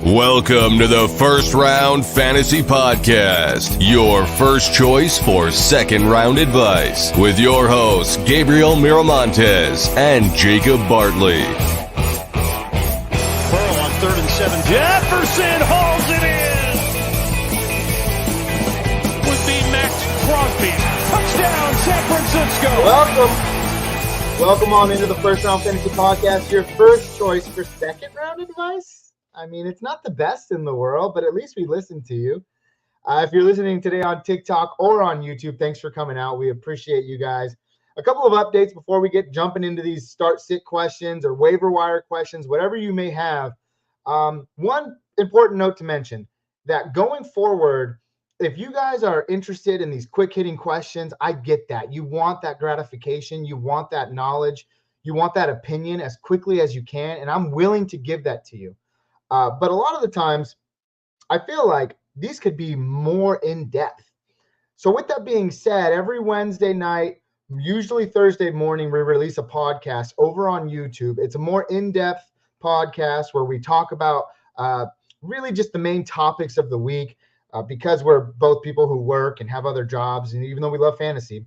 Welcome to the First Round Fantasy Podcast, your first choice for second round advice, with your hosts, Gabriel Miramontes and Jacob Bartley. Pearl on 3rd and 7. Jefferson hauls it in. Would be Max Crosby. Touchdown, San Francisco. Welcome on into the First Round Fantasy Podcast, your first choice for second round advice. I mean, it's not the best in the world, but at least we listen to you. If you're listening today on TikTok or on YouTube, thanks for coming out. We appreciate you guys. A couple of updates before we get jumping into these start-sit questions or waiver wire questions, whatever you may have. One important note to mention, that going forward, if you guys are interested in these quick-hitting questions, I get that. You want that gratification. You want that knowledge. You want that opinion as quickly as you can, and I'm willing to give that to you. But a lot of the times, I feel like these could be more in-depth. So with that being said, every Wednesday night, usually Thursday morning, we release a podcast over on YouTube. It's a more in-depth podcast where we talk about really just the main topics of the week because we're both people who work and have other jobs. And even though we love fantasy,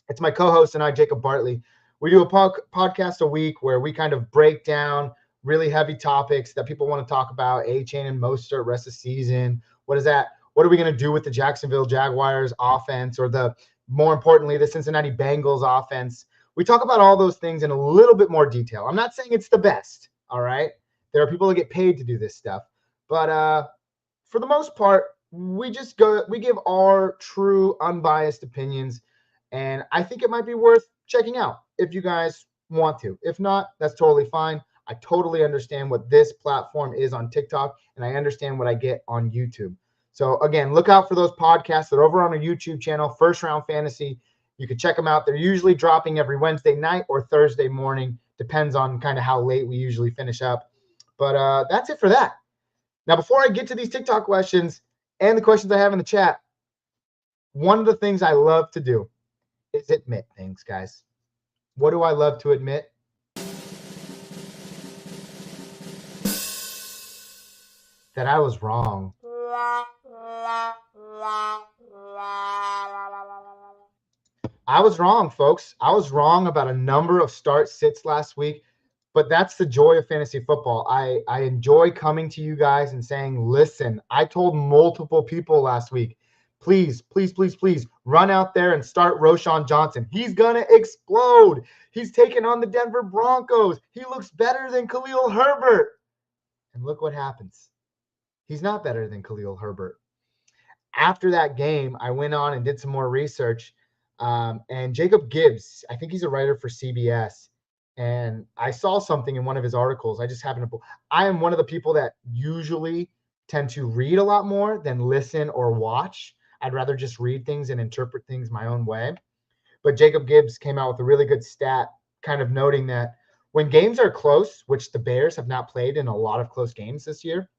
it's my co-host and I, Jacob Bartley. We do a podcast a week where we kind of break down really heavy topics that people want to talk about, A-Chain and Mostert, rest of the season. What is that? What are we going to do with the Jacksonville Jaguars offense, or more importantly, the Cincinnati Bengals offense? We talk about all those things in a little bit more detail. I'm not saying it's the best, all right? There are people that get paid to do this stuff. But for the most part, we give our true unbiased opinions, and I think it might be worth checking out if you guys want to. If not, that's totally fine. I totally understand what this platform is on TikTok, and I understand what I get on YouTube. So again, look out for those podcasts. They're over on our YouTube channel, First Round Fantasy. You can check them out. They're usually dropping every Wednesday night or Thursday morning. Depends on kind of how late we usually finish up. But that's it for that. Now, before I get to these TikTok questions and the questions I have in the chat, one of the things I love to do is admit things, guys. What do I love to admit? That I was wrong. I was wrong, folks. I was wrong about a number of start-sits last week, but that's the joy of fantasy football. I enjoy coming to you guys and saying, listen, I told multiple people last week, please, please, please, please run out there and start Roschon Johnson. He's going to explode. He's taking on the Denver Broncos. He looks better than Khalil Herbert. And look what happens. He's not better than Khalil Herbert. After that game, I went on and did some more research. And Jacob Gibbs, I think he's a writer for CBS. And I saw something in one of his articles. I am one of the people that usually tend to read a lot more than listen or watch. I'd rather just read things and interpret things my own way. But Jacob Gibbs came out with a really good stat, kind of noting that when games are close, which the Bears have not played in a lot of close games this year,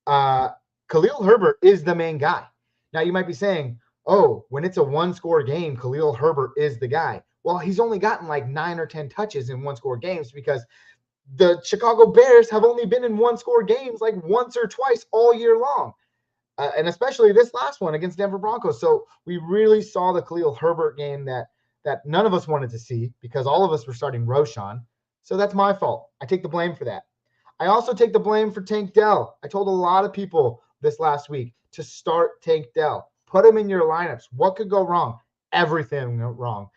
Khalil Herbert is the main guy. Now, you might be saying, oh, when it's a one-score game, Khalil Herbert is the guy. Well, he's only gotten like 9 or 10 touches in one-score games because the Chicago Bears have only been in one-score games like once or twice all year long, and especially this last one against Denver Broncos. So we really saw the Khalil Herbert game that none of us wanted to see because all of us were starting Roschon. So that's my fault. I take the blame for that. I also take the blame for Tank Dell. I told a lot of people this last week to start Tank Dell. Put him in your lineups. What could go wrong? Everything went wrong.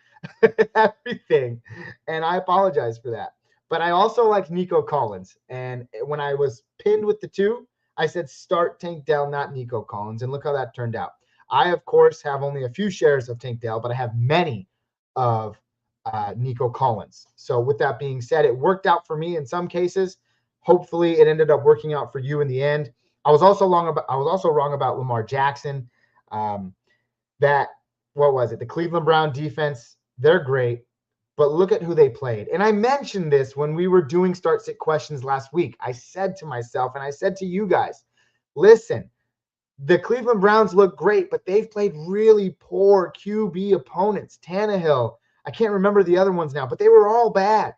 Everything. And I apologize for that. But I also like Nico Collins. And when I was pinned with the two, I said start Tank Dell, not Nico Collins. And look how that turned out. I, of course, have only a few shares of Tank Dell, but I have many of Nico Collins. So with that being said, it worked out for me in some cases. Hopefully, it ended up working out for you in the end. I was also wrong about Lamar Jackson. The Cleveland Brown defense, they're great, but look at who they played. And I mentioned this when we were doing start-sit questions last week. I said to myself, and I said to you guys, listen, the Cleveland Browns look great, but they've played really poor QB opponents. Tannehill, I can't remember the other ones now, but they were all bad.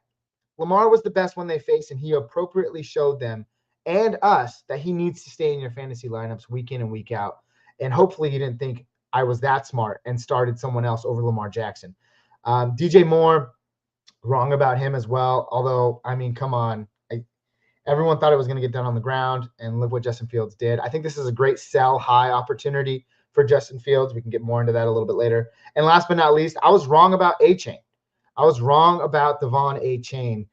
Lamar was the best one they faced, and he appropriately showed them and us that he needs to stay in your fantasy lineups week in and week out. And hopefully you didn't think I was that smart and started someone else over Lamar Jackson. DJ Moore, wrong about him as well. Although, I mean, come on. Everyone thought it was going to get done on the ground, and look what Justin Fields did. I think this is a great sell high opportunity for Justin Fields. We can get more into that a little bit later. And last but not least, I was wrong about A-Chain. I was wrong about Devon A-Chain.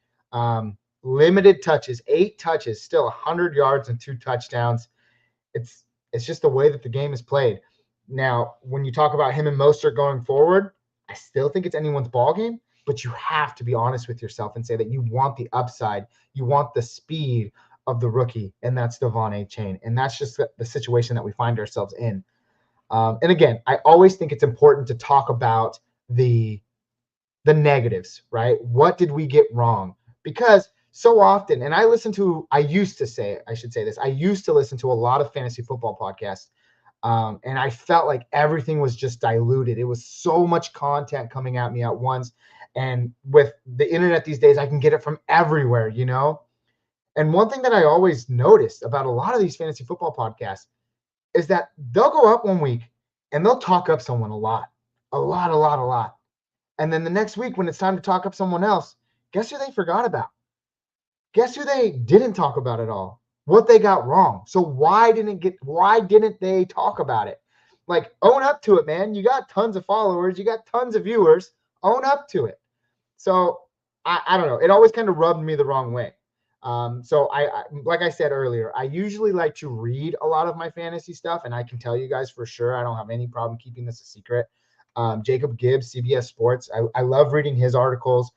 Limited touches, 8 touches, still 100 yards and 2 touchdowns. It's just the way that the game is played. Now, when you talk about him and Mostert going forward, I still think it's anyone's ball game, but you have to be honest with yourself and say that you want the upside. You want the speed of the rookie, and that's Devon A-Chain. And that's just the situation that we find ourselves in. And again, I always think it's important to talk about the negatives, right? What did we get wrong? Because so often, and I used to listen to a lot of fantasy football podcasts, and I felt like everything was just diluted. It was so much content coming at me at once. And with the internet these days, I can get it from everywhere, you know? And one thing that I always noticed about a lot of these fantasy football podcasts is that they'll go up one week and they'll talk up someone a lot. And then the next week when it's time to talk up someone else, guess who they forgot about? Guess who they didn't talk about at all? What they got wrong. So why didn't they talk about it? Like, own up to it, man. You got tons of followers. You got tons of viewers. Own up to it. So I don't know. It always kind of rubbed me the wrong way. So I like I said earlier, I usually like to read a lot of my fantasy stuff, and I can tell you guys for sure I don't have any problem keeping this a secret. Jacob Gibbs, CBS Sports. I love reading his articles.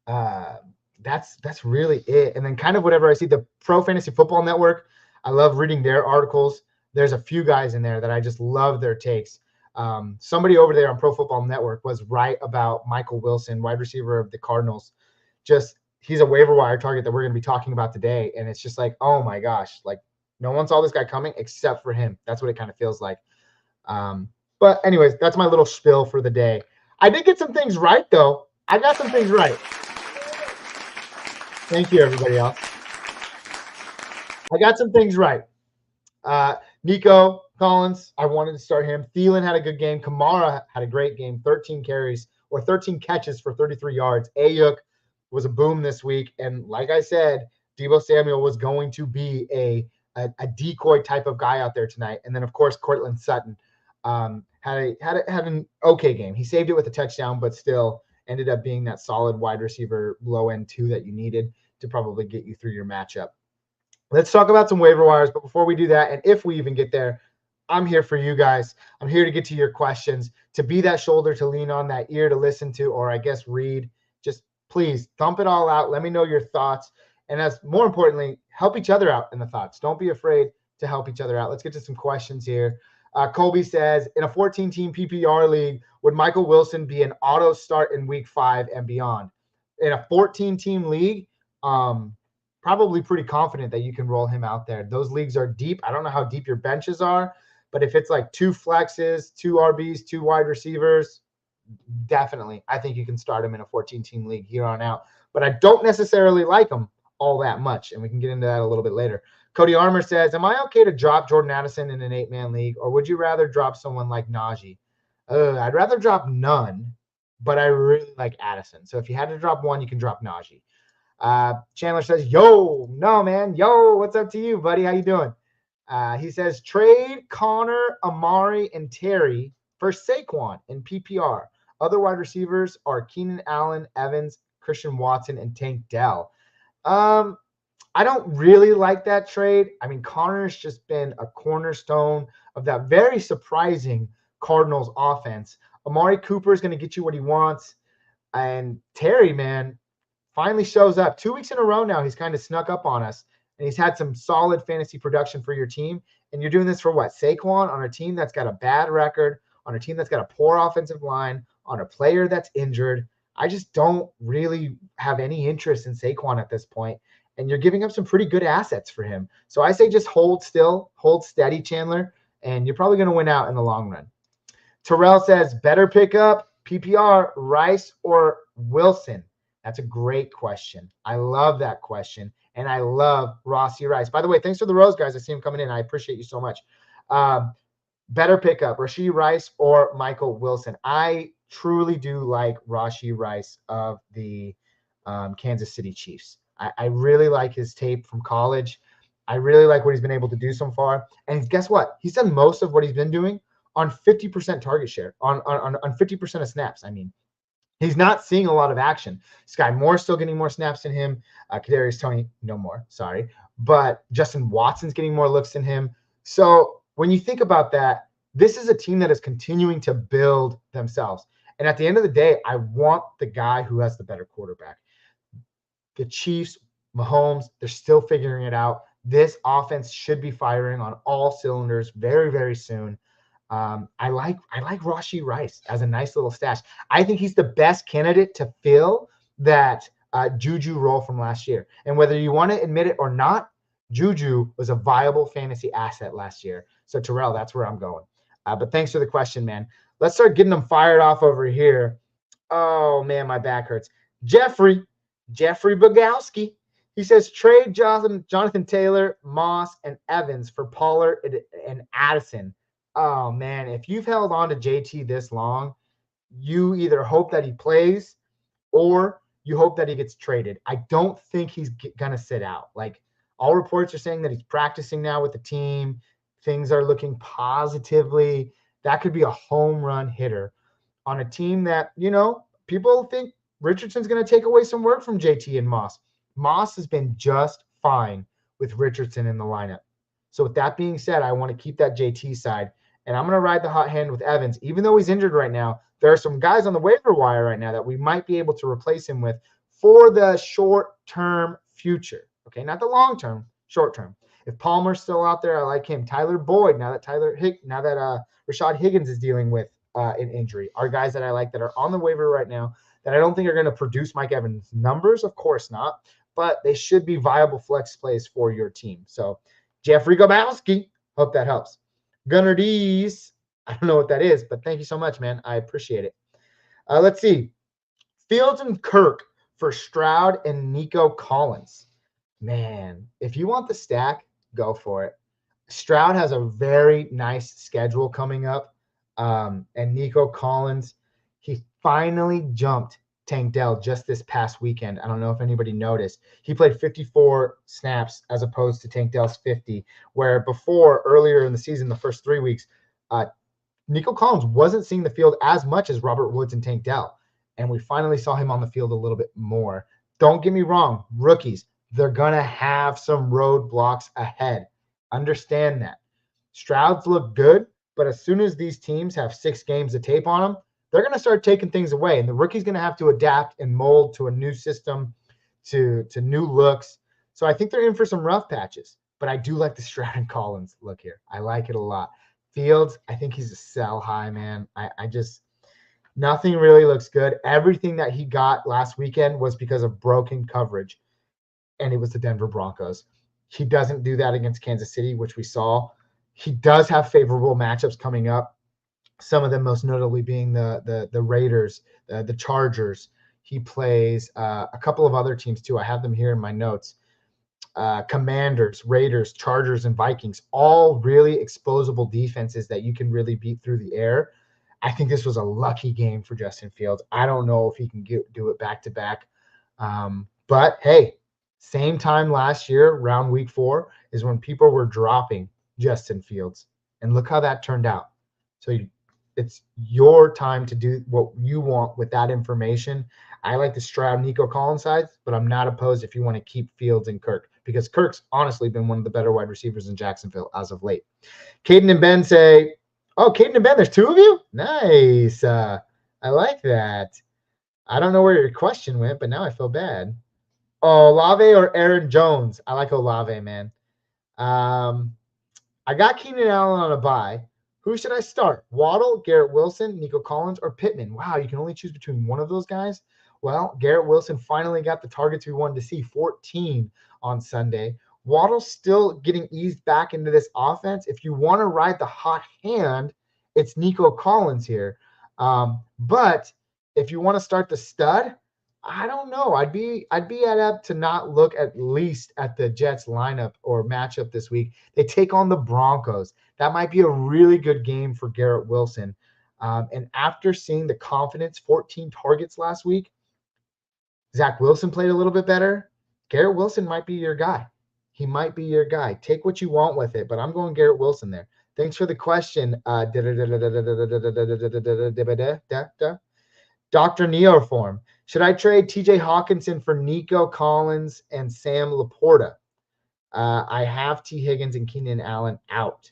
That's really it. And then kind of whatever I see, the Pro Fantasy Football Network, I love reading their articles. There's a few guys in there that I just love their takes. Somebody over there on Pro Football Network was right about Michael Wilson, wide receiver of the Cardinals. He's a waiver wire target that we're going to be talking about today. And it's just like, oh my gosh, like no one saw this guy coming except for him. That's what it kind of feels like. But anyways, that's my little spiel for the day. I did get some things right though. I got some things right. Thank you, everybody else. I got some things right. Nico Collins, I wanted to start him. Thielen had a good game. Kamara had a great game, 13 catches for 33 yards. Ayuk was a boom this week. And like I said, Deebo Samuel was going to be a decoy type of guy out there tonight. And then, of course, Cortland Sutton had an okay game. He saved it with a touchdown, but still ended up being that solid wide receiver low-end 2 that you needed to probably get you through your matchup. Let's talk about some waiver wires. But before we do that, and if we even get there, I'm here for you guys. I'm here to get to your questions, to be that shoulder to lean on, that ear to listen to, or I guess read. Just please thump it all out. Let me know your thoughts. And as more importantly, help each other out in the thoughts. Don't be afraid to help each other out. Let's get to some questions here. Colby says, in a 14-team PPR league, would Michael Wilson be an auto start in week 5 and beyond? In a 14-team league, probably pretty confident that you can roll him out there. Those leagues are deep. I don't know how deep your benches are, but if it's like 2 flexes, 2 RBs, 2 wide receivers, definitely, I think you can start him in a 14-team league here on out. But I don't necessarily like him all that much, and we can get into that a little bit later. Cody Armour says, am I okay to drop Jordan Addison in an 8-man league, or would you rather drop someone like Najee? I'd rather drop none, but I really like Addison. So if you had to drop one, you can drop Najee. Chandler says, yo, no, man. Yo, what's up to you, buddy? How you doing? He says, trade Connor, Amari, and Terry for Saquon in PPR. Other wide receivers are Keenan Allen, Evans, Christian Watson, and Tank Dell. I don't really like that trade. I mean, Connor's just been a cornerstone of that very surprising Cardinals offense. Amari Cooper is going to get you what he wants. And Terry, man, finally shows up. 2 weeks in a row now, he's kind of snuck up on us. And he's had some solid fantasy production for your team. And you're doing this for what? Saquon on a team that's got a bad record, on a team that's got a poor offensive line, on a player that's injured. I just don't really have any interest in Saquon at this point. And you're giving up some pretty good assets for him. So I say just hold still, hold steady, Chandler, and you're probably going to win out in the long run. Terrell says, better pick up PPR, Rice or Wilson. That's a great question. I love that question. And I love Rossi Rice. By the way, thanks for the rose, guys. I see him coming in. I appreciate you so much. Better pickup, Rashee Rice or Michael Wilson? I truly do like Rashee Rice of the Kansas City Chiefs. I really like his tape from college. I really like what he's been able to do so far. And guess what? He's done most of what he's been doing on 50% target share, on 50% of snaps. I mean, he's not seeing a lot of action. Sky Moore still getting more snaps than him. Kadarius Toney, no more. Sorry. But Justin Watson's getting more looks than him. So when you think about that, this is a team that is continuing to build themselves. And at the end of the day, I want the guy who has the better quarterback. The Chiefs, Mahomes, they're still figuring it out. This offense should be firing on all cylinders very, very soon. I like Rashee Rice as a nice little stash. I think he's the best candidate to fill that Juju role from last year. And whether you want to admit it or not, Juju was a viable fantasy asset last year. So Terrell, that's where I'm going. But thanks for the question, man. Let's start getting them fired off over here. Oh man, my back hurts. Jeffrey Bogowski. He says trade Jonathan Taylor, Moss, and Evans for Pollard and Addison. Oh man, if you've held on to JT this long, you either hope that he plays or you hope that he gets traded. I don't think he's gonna sit out. Like, all reports are saying that he's practicing now with the team. Things are looking positively. That could be a home run hitter on a team that, people think Richardson's going to take away some work from JT and Moss. Moss has been just fine with Richardson in the lineup. So with that being said, I want to keep that JT side. And I'm going to ride the hot hand with Evans. Even though he's injured right now, there are some guys on the waiver wire right now that we might be able to replace him with for the short-term future. Okay, not the long-term, short-term. If Palmer's still out there, I like him. Tyler Boyd, now that Rashad Higgins is dealing with an injury, are guys that I like that are on the waiver right now that I don't think are going to produce Mike Evans numbers. Of course not, but they should be viable flex plays for your team. So Jeffrey Gobowski, hope that helps. Gunnar D's, I don't know what that is, but thank you so much, man. I appreciate it. Let's see. Fields and Kirk for Stroud and Nico Collins. Man, if you want the stack, go for it. Stroud has a very nice schedule coming up. And Nico Collins, he finally jumped Tank Dell just this past weekend. I don't know if anybody noticed. He played 54 snaps as opposed to Tank Dell's 50, where before, earlier in the season, the first 3 weeks, Nico Collins wasn't seeing the field as much as Robert Woods and Tank Dell. And we finally saw him on the field a little bit more. Don't get me wrong, rookies, they're going to have some roadblocks ahead. Understand that. Stroud's look good, but as soon as these teams have 6 games of tape on them, they're going to start taking things away. And the rookie's going to have to adapt and mold to a new system, to new looks. So I think they're in for some rough patches. But I do like the Stroud and Collins look here. I like it a lot. Fields, I think he's a sell high, man. I just – nothing really looks good. Everything that he got last weekend was because of broken coverage, and it was the Denver Broncos. He doesn't do that against Kansas City, which we saw. He does have favorable matchups coming up, some of them most notably being the Raiders, the Chargers. He plays a couple of other teams too. I have them here in my notes. Commanders, Raiders, Chargers, and Vikings, all really explosible defenses that you can really beat through the air. I think this was a lucky game for Justin Fields. I don't know if he can do it back-to-back. But, hey, same time last year, around week 4, is when people were dropping Justin Fields. And look how that turned out. So it's your time to do what you want with that information. I like the Stroud Nico Collins side, but I'm not opposed if you want to keep Fields and Kirk, because Kirk's honestly been one of the better wide receivers in Jacksonville as of late. Caden and Ben say, oh, Caden and Ben, there's 2 of you? Nice. I like that. I don't know where your question went, but now I feel bad. Olave or Aaron Jones? I like Olave, man. I got Keenan Allen on a bye. Who should I start? Waddle, Garrett Wilson, Nico Collins, or Pittman? Wow, you can only choose between one of those guys? Well, Garrett Wilson finally got the targets we wanted to see, 14 on Sunday. Waddle's still getting eased back into this offense. If you want to ride the hot hand, it's Nico Collins here. But if you want to start the stud, I don't know. I'd be adept to not look at least at the Jets lineup or matchup this week. They take on the Broncos. That might be a really good game for Garrett Wilson. And after seeing the confidence, 14 targets last week, Zach Wilson played a little bit better. Garrett Wilson might be your guy. He might be your guy. Take what you want with it, but I'm going Garrett Wilson there. Thanks for the question. Dr. Neoform. Should I trade TJ Hawkinson for Nico Collins and Sam Laporta? I have T. Higgins and Keenan Allen out.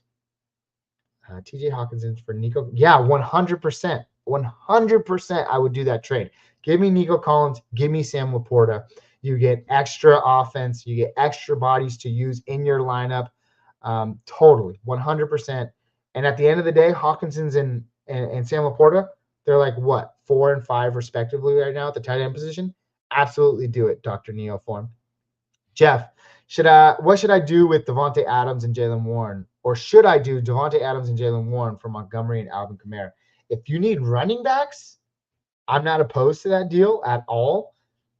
TJ Hawkinson for Nico. Yeah, 100%. 100% I would do that trade. Give me Nico Collins. Give me Sam Laporta. You get extra offense. You get extra bodies to use in your lineup. Totally. 100%. And at the end of the day, Hawkinson's and Sam Laporta, they're like what, 4 and 5 respectively right now at the tight end position. Absolutely do it, Dr. Neoform. Jeff, what should I do with Devontae Adams and Jaylen Warren? Or should I do Devontae Adams and Jaylen Warren for Montgomery and Alvin Kamara? If you need running backs, I'm not opposed to that deal at all.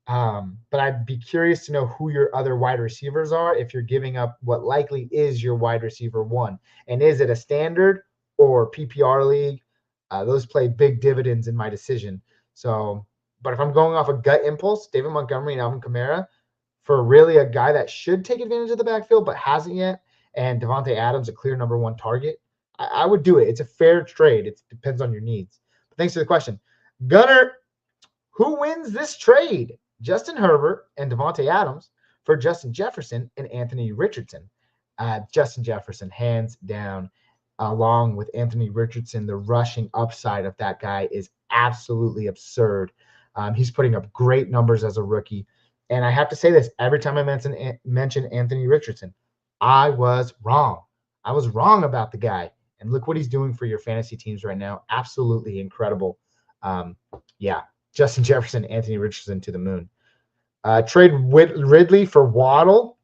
But I'd be curious to know who your other wide receivers are if you're giving up what likely is your wide receiver one. And is it a standard or PPR league? Those play big dividends in my decision. So, but if I'm going off a gut impulse, David Montgomery and Alvin Kamara for really a guy that should take advantage of the backfield but hasn't yet, and Devontae Adams a clear number one target, I would do it. It's a fair trade. It depends on your needs. But thanks for the question. Gunner, who wins this trade? Justin Herbert and Devontae Adams for Justin Jefferson and Anthony Richardson. Justin Jefferson, hands down, along with Anthony Richardson. The rushing upside of that guy is absolutely absurd. He's putting up great numbers as a rookie. And I have to say this, every time I mention Anthony Richardson, I was wrong. I was wrong about the guy. And look what he's doing for your fantasy teams right now. Absolutely incredible. Yeah. Justin Jefferson, Anthony Richardson to the moon. Trade Ridley for Waddle.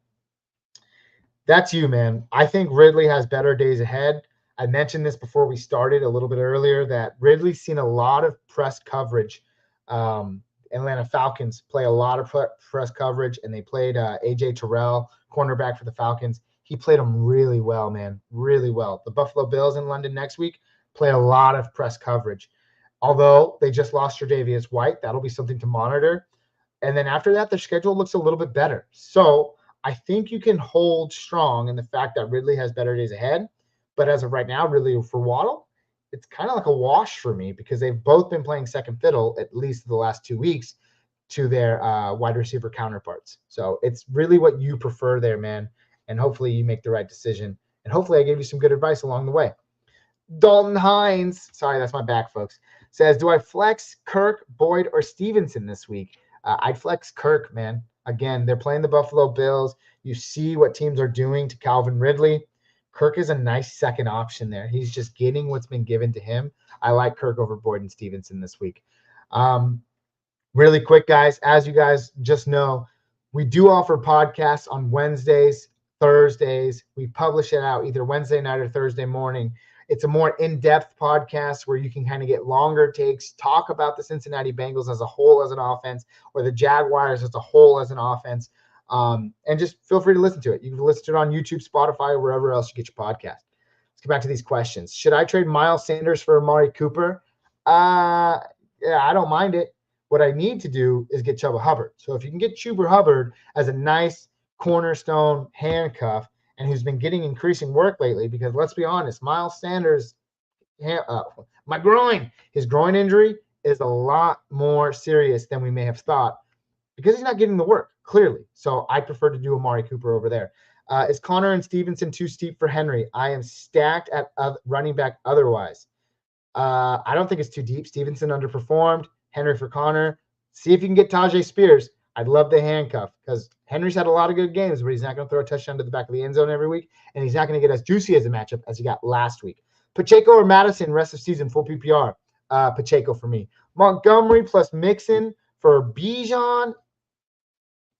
That's you, man. I think Ridley has better days ahead. I mentioned this before we started a little bit earlier that Ridley's seen a lot of press coverage. Atlanta Falcons play a lot of press coverage, and they played A.J. Terrell, cornerback for the Falcons. He played them really well, man, really well. The Buffalo Bills in London next week play a lot of press coverage. Although they just lost Tre'Davious White, that'll be something to monitor. And then after that, their schedule looks a little bit better. So I think you can hold strong in the fact that Ridley has better days ahead. But as of right now, really for Waddle, it's kind of like a wash for me because they've both been playing second fiddle at least the last 2 weeks to their wide receiver counterparts. So it's really what you prefer there, man. And hopefully you make the right decision. And hopefully I gave you some good advice along the way. Dalton Hines, sorry, that's my back, folks, says, do I flex Kirk, Boyd, or Stevenson this week? I'd flex Kirk, man. Again, they're playing the Buffalo Bills. You see what teams are doing to Calvin Ridley. Kirk is a nice second option there. He's just getting what's been given to him. I like Kirk over Boyd and Stevenson this week. Really quick, guys, as you guys just know, we do offer podcasts on Wednesdays, Thursdays. We publish it out either Wednesday night or Thursday morning. It's a more in-depth podcast where you can kind of get longer takes, talk about the Cincinnati Bengals as a whole as an offense, or the Jaguars as a whole as an offense. And just feel free to listen to it. You can listen to it on YouTube, Spotify, or wherever else you get your podcast. Let's get back to these questions. Should I trade Miles Sanders for Amari Cooper? Yeah, I don't mind it. What I need to do is get Chuba Hubbard. So if you can get Chuba Hubbard as a nice cornerstone handcuff, and who's been getting increasing work lately, because let's be honest, Miles Sanders, his groin injury is a lot more serious than we may have thought because he's not getting the work, clearly. So I prefer to do Amari Cooper over there. Is Connor and Stevenson too steep for Henry? I am stacked at running back otherwise. I don't think it's too deep. Stevenson underperformed. Henry for Connor. See if you can get Tajay Spears. I'd love the handcuff because Henry's had a lot of good games, but he's not going to throw a touchdown to the back of the end zone every week, and he's not going to get as juicy as a matchup as he got last week. Pacheco or Madison, rest of season, full PPR. Pacheco for me. Montgomery plus Mixon for Bijan.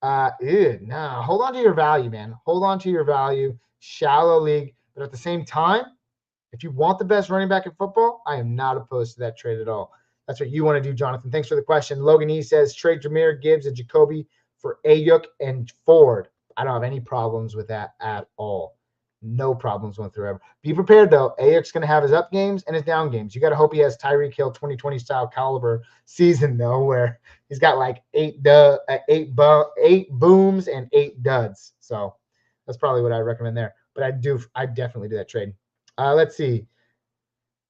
Hold on to your value, man. Hold on to your value. Shallow league, but at the same time, if you want the best running back in football, I am not opposed to that trade at all. That's what you want to do, Jonathan. Thanks for the question. Logan E says trade Jameer Gibbs and Jacoby for Ayuk and Ford. I don't have any problems with that at all. No problems whatsoever. Be prepared, though. Ayuk's going to have his up games and his down games. You got to hope he has Tyreek Hill 2020 style caliber season, though, where he's got like eight booms and 8 duds. So that's probably what I recommend there. But I definitely do that trade. Let's see.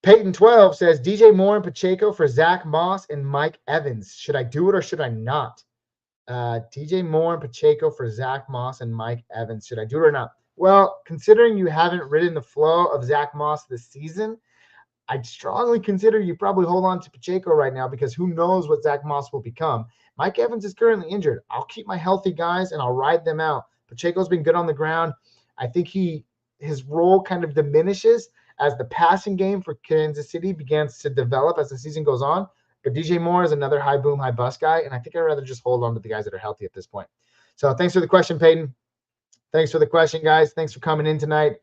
Peyton 12 says DJ Moore and Pacheco for Zach Moss and Mike Evans. Should I do it or should I not? DJ Moore and Pacheco for Zach Moss and Mike Evans. Should I do it or not? Well, considering you haven't ridden the flow of Zach Moss this season, I'd strongly consider you probably hold on to Pacheco right now because who knows what Zach Moss will become. Mike Evans is currently injured. I'll keep my healthy guys and I'll ride them out. Pacheco's been good on the ground. I think his role kind of diminishes as the passing game for Kansas City begins to develop as the season goes on. But DJ Moore is another high boom, high bust guy, and I think I'd rather just hold on to the guys that are healthy at this point. So thanks for the question, Peyton. Thanks for the question, guys. Thanks for coming in tonight.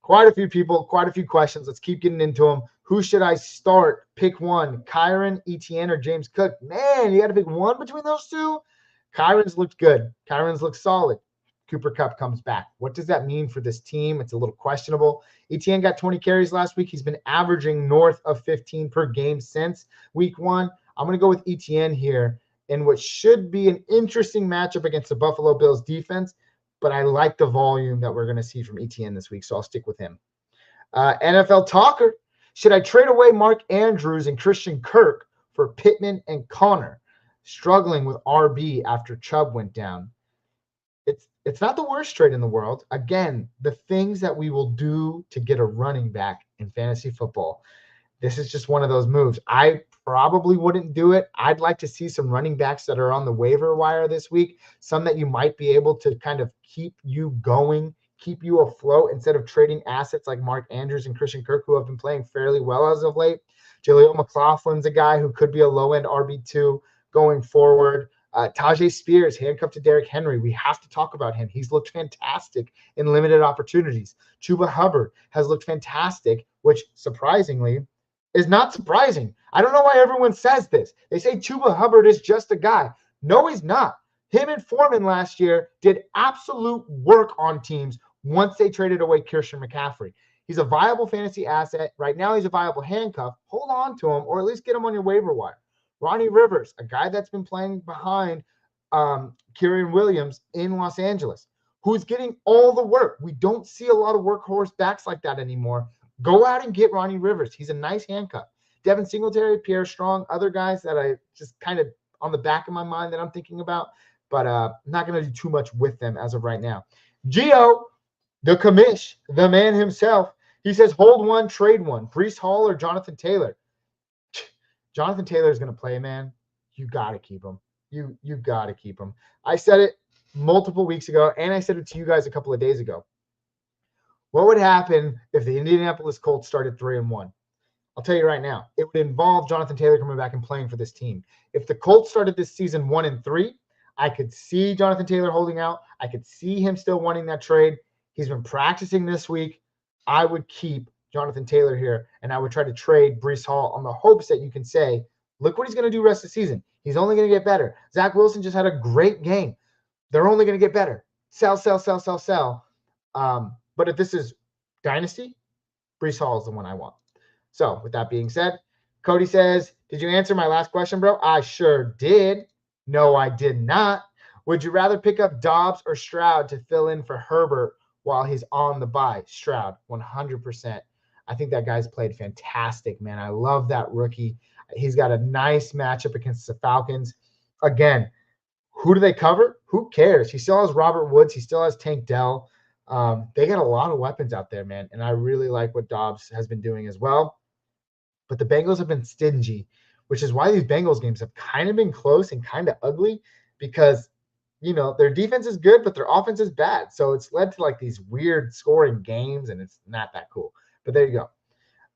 Quite a few people, quite a few questions. Let's keep getting into them. Who should I start? Pick one. Kyron, Etienne, or James Cook? Man, you got to pick one between those two? Kyron's looked good. Kyron's looked solid. Cooper Kupp comes back. What does that mean for this team? It's a little questionable. Etienne got 20 carries last week. He's been averaging north of 15 per game since week 1. I'm going to go with Etienne here in what should be an interesting matchup against the Buffalo Bills defense, but I like the volume that we're going to see from Etienne this week, so I'll stick with him. NFL Talker, should I trade away Mark Andrews and Christian Kirk for Pittman and Connor? Struggling with RB after Chubb went down. It's not the worst trade in the world. Again, the things that we will do to get a running back in fantasy football. This is just one of those moves. I probably wouldn't do it. I'd like to see some running backs that are on the waiver wire this week, some that you might be able to kind of keep you going, keep you afloat instead of trading assets like Mark Andrews and Christian Kirk, who have been playing fairly well as of late. Jaleel McLaughlin's a guy who could be a low-end RB2 going forward. Tajay Spears, handcuffed to Derrick Henry. We have to talk about him. He's looked fantastic in limited opportunities. Chuba Hubbard has looked fantastic, which surprisingly is not surprising. I don't know why everyone says this. They say Chuba Hubbard is just a guy. No, he's not. Him and Foreman last year did absolute work on teams once they traded away Christian McCaffrey. He's a viable fantasy asset. Right now, he's a viable handcuff. Hold on to him or at least get him on your waiver wire. Ronnie Rivers, a guy that's been playing behind Kyren Williams in Los Angeles, who's getting all the work. We don't see a lot of workhorse backs like that anymore. Go out and get Ronnie Rivers. He's a nice handcuff. Devin Singletary, Pierre Strong, other guys that I just kind of on the back of my mind that I'm thinking about, but I'm not going to do too much with them as of right now. Gio, the commish, the man himself, he says, hold one, trade one. Breece Hall or Jonathan Taylor? Jonathan Taylor is going to play, man. You got to keep him. You got to keep him. I said it multiple weeks ago, and I said it to you guys a couple of days ago. What would happen if the Indianapolis Colts started 3-1? I'll tell you right now, it would involve Jonathan Taylor coming back and playing for this team. If the Colts started this season 1-3, I could see Jonathan Taylor holding out. I could see him still wanting that trade. He's been practicing this week. I would keep Jonathan Taylor here, and I would try to trade Breece Hall on the hopes that you can say, look what he's going to do rest of the season. He's only going to get better. Zach Wilson just had a great game. They're only going to get better. Sell. But if this is Dynasty, Breece Hall is the one I want. So with that being said, Cody says, did you answer my last question, bro? I sure did. No, I did not. Would you rather pick up Dobbs or Stroud to fill in for Herbert while he's on the bye? Stroud, 100%. I think that guy's played fantastic, man. I love that rookie. He's got a nice matchup against the Falcons. Again, who do they cover? Who cares? He still has Robert Woods. He still has Tank Dell. They got a lot of weapons out there, man. And I really like what Dobbs has been doing as well. But the Bengals have been stingy, which is why these Bengals games have kind of been close and kind of ugly because, you know, their defense is good, but their offense is bad. So it's led to like these weird scoring games, and it's not that cool. But there you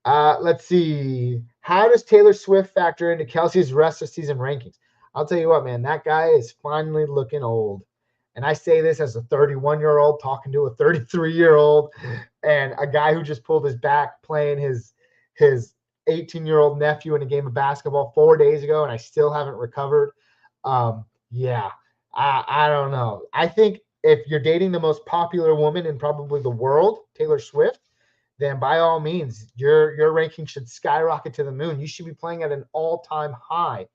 go. Let's see. How does Taylor Swift factor into Kelsey's rest of season rankings? I'll tell you what, man, that guy is finally looking old. And I say this as a 31-year-old talking to a 33-year-old and a guy who just pulled his back playing his 18-year-old nephew in a game of basketball 4 days ago, and I still haven't recovered. Yeah, I don't know. I think if you're dating the most popular woman in probably the world, Taylor Swift, then by all means, your ranking should skyrocket to the moon. You should be playing at an all-time high.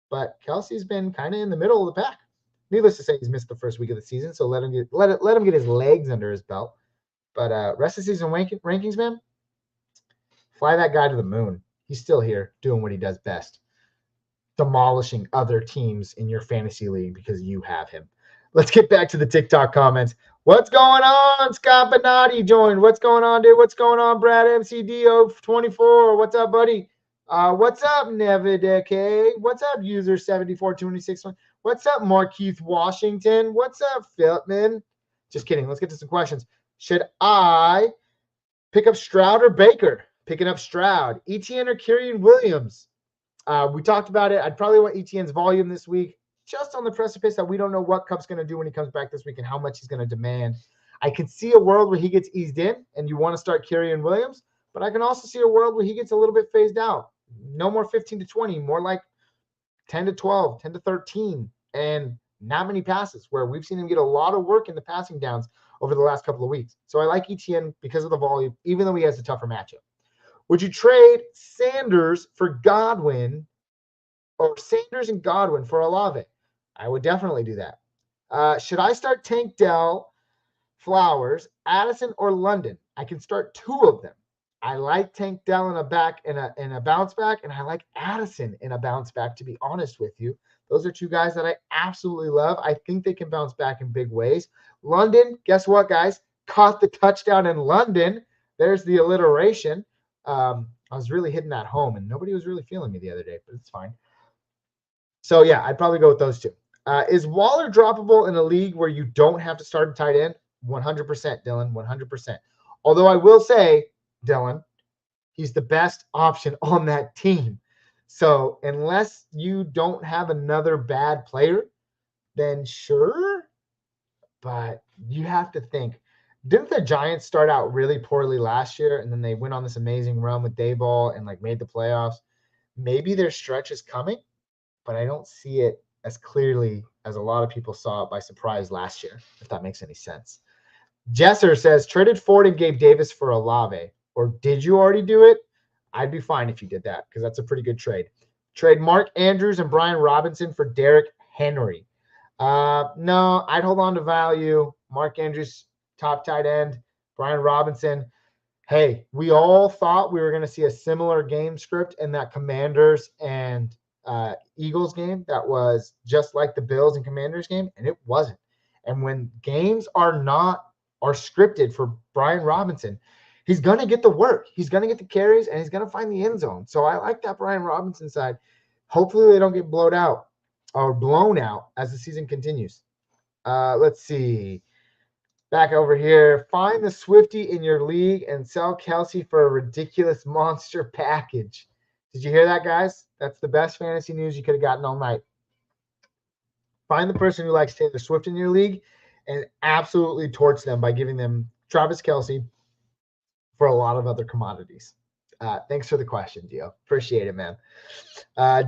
But Kelsey's been kind of in the middle of the pack. Needless to say, he's missed the first week of the season, so let him get his legs under his belt. But rest of the season rankings, man, fly that guy to the moon. He's still here doing what he does best, demolishing other teams in your fantasy league because you have him. Let's get back to the TikTok comments. What's going on? Scott Benatti joined. What's going on, dude? What's going on, Brad MCDO24? What's up, buddy? What's up, Nevideke? What's up, user 7426? What's up, Markeith Washington? What's up, Philipman? Just kidding. Let's get to some questions. Should I pick up Stroud or Baker? Picking up Stroud. ETN or Kyrian Williams? We talked about it. I'd probably want ETN's volume this week, just on the precipice that we don't know what Cup's going to do when he comes back this week and how much he's going to demand. I can see a world where he gets eased in and you want to start Kyrian Williams, but I can also see a world where he gets a little bit phased out. No more 15 to 20, more like 10 to 12, 10 to 13, and not many passes, where we've seen him get a lot of work in the passing downs over the last couple of weeks. So I like ETN because of the volume, even though he has a tougher matchup. Would you trade Sanders for Godwin, or Sanders and Godwin for Olave? I would definitely do that. Should I start Tank Dell, Flowers, Addison, or London? I can start two of them. I like Tank Dell in a bounce back, and I like Addison in a bounce back, to be honest with you. Those are two guys that I absolutely love. I think they can bounce back in big ways. London, guess what, guys? Caught the touchdown in London. There's the alliteration. I was really hitting that home, and nobody was really feeling me the other day, but it's fine. So, yeah, I'd probably go with those two. Is Waller droppable in a league where you don't have to start a tight end? 100%, Dylan, 100%. Although I will say, Dylan, he's the best option on that team. So unless you don't have another bad player, then sure. But you have to think, didn't the Giants start out really poorly last year, and then they went on this amazing run with Dayball and made the playoffs? Maybe their stretch is coming, but I don't see it as clearly as a lot of people saw it by surprise last year, if that makes any sense. Jesser says, traded Ford and Gabe Davis for Olave. Or did you already do it? I'd be fine if you did that, because that's a pretty good trade. Trade Mark Andrews and Brian Robinson for Derrick Henry. No, I'd hold on to value. Mark Andrews, top tight end. Brian Robinson. Hey, we all thought we were going to see a similar game script in that Commanders and Eagles game that was just like the Bills and Commanders game, and it wasn't. And when games are scripted for Brian Robinson, he's going to get the work. He's going to get the carries, and he's going to find the end zone. So I like that Brian Robinson side. Hopefully they don't get blown out as the season continues. Let's see. Back over here. Find the Swiftie in your league and sell Kelsey for a ridiculous monster package. Did you hear that, guys? That's the best fantasy news you could have gotten all night. Find the person who likes Taylor Swift in your league and absolutely torch them by giving them Travis Kelsey for a lot of other commodities. Thanks for the question, Dio. Appreciate it, man.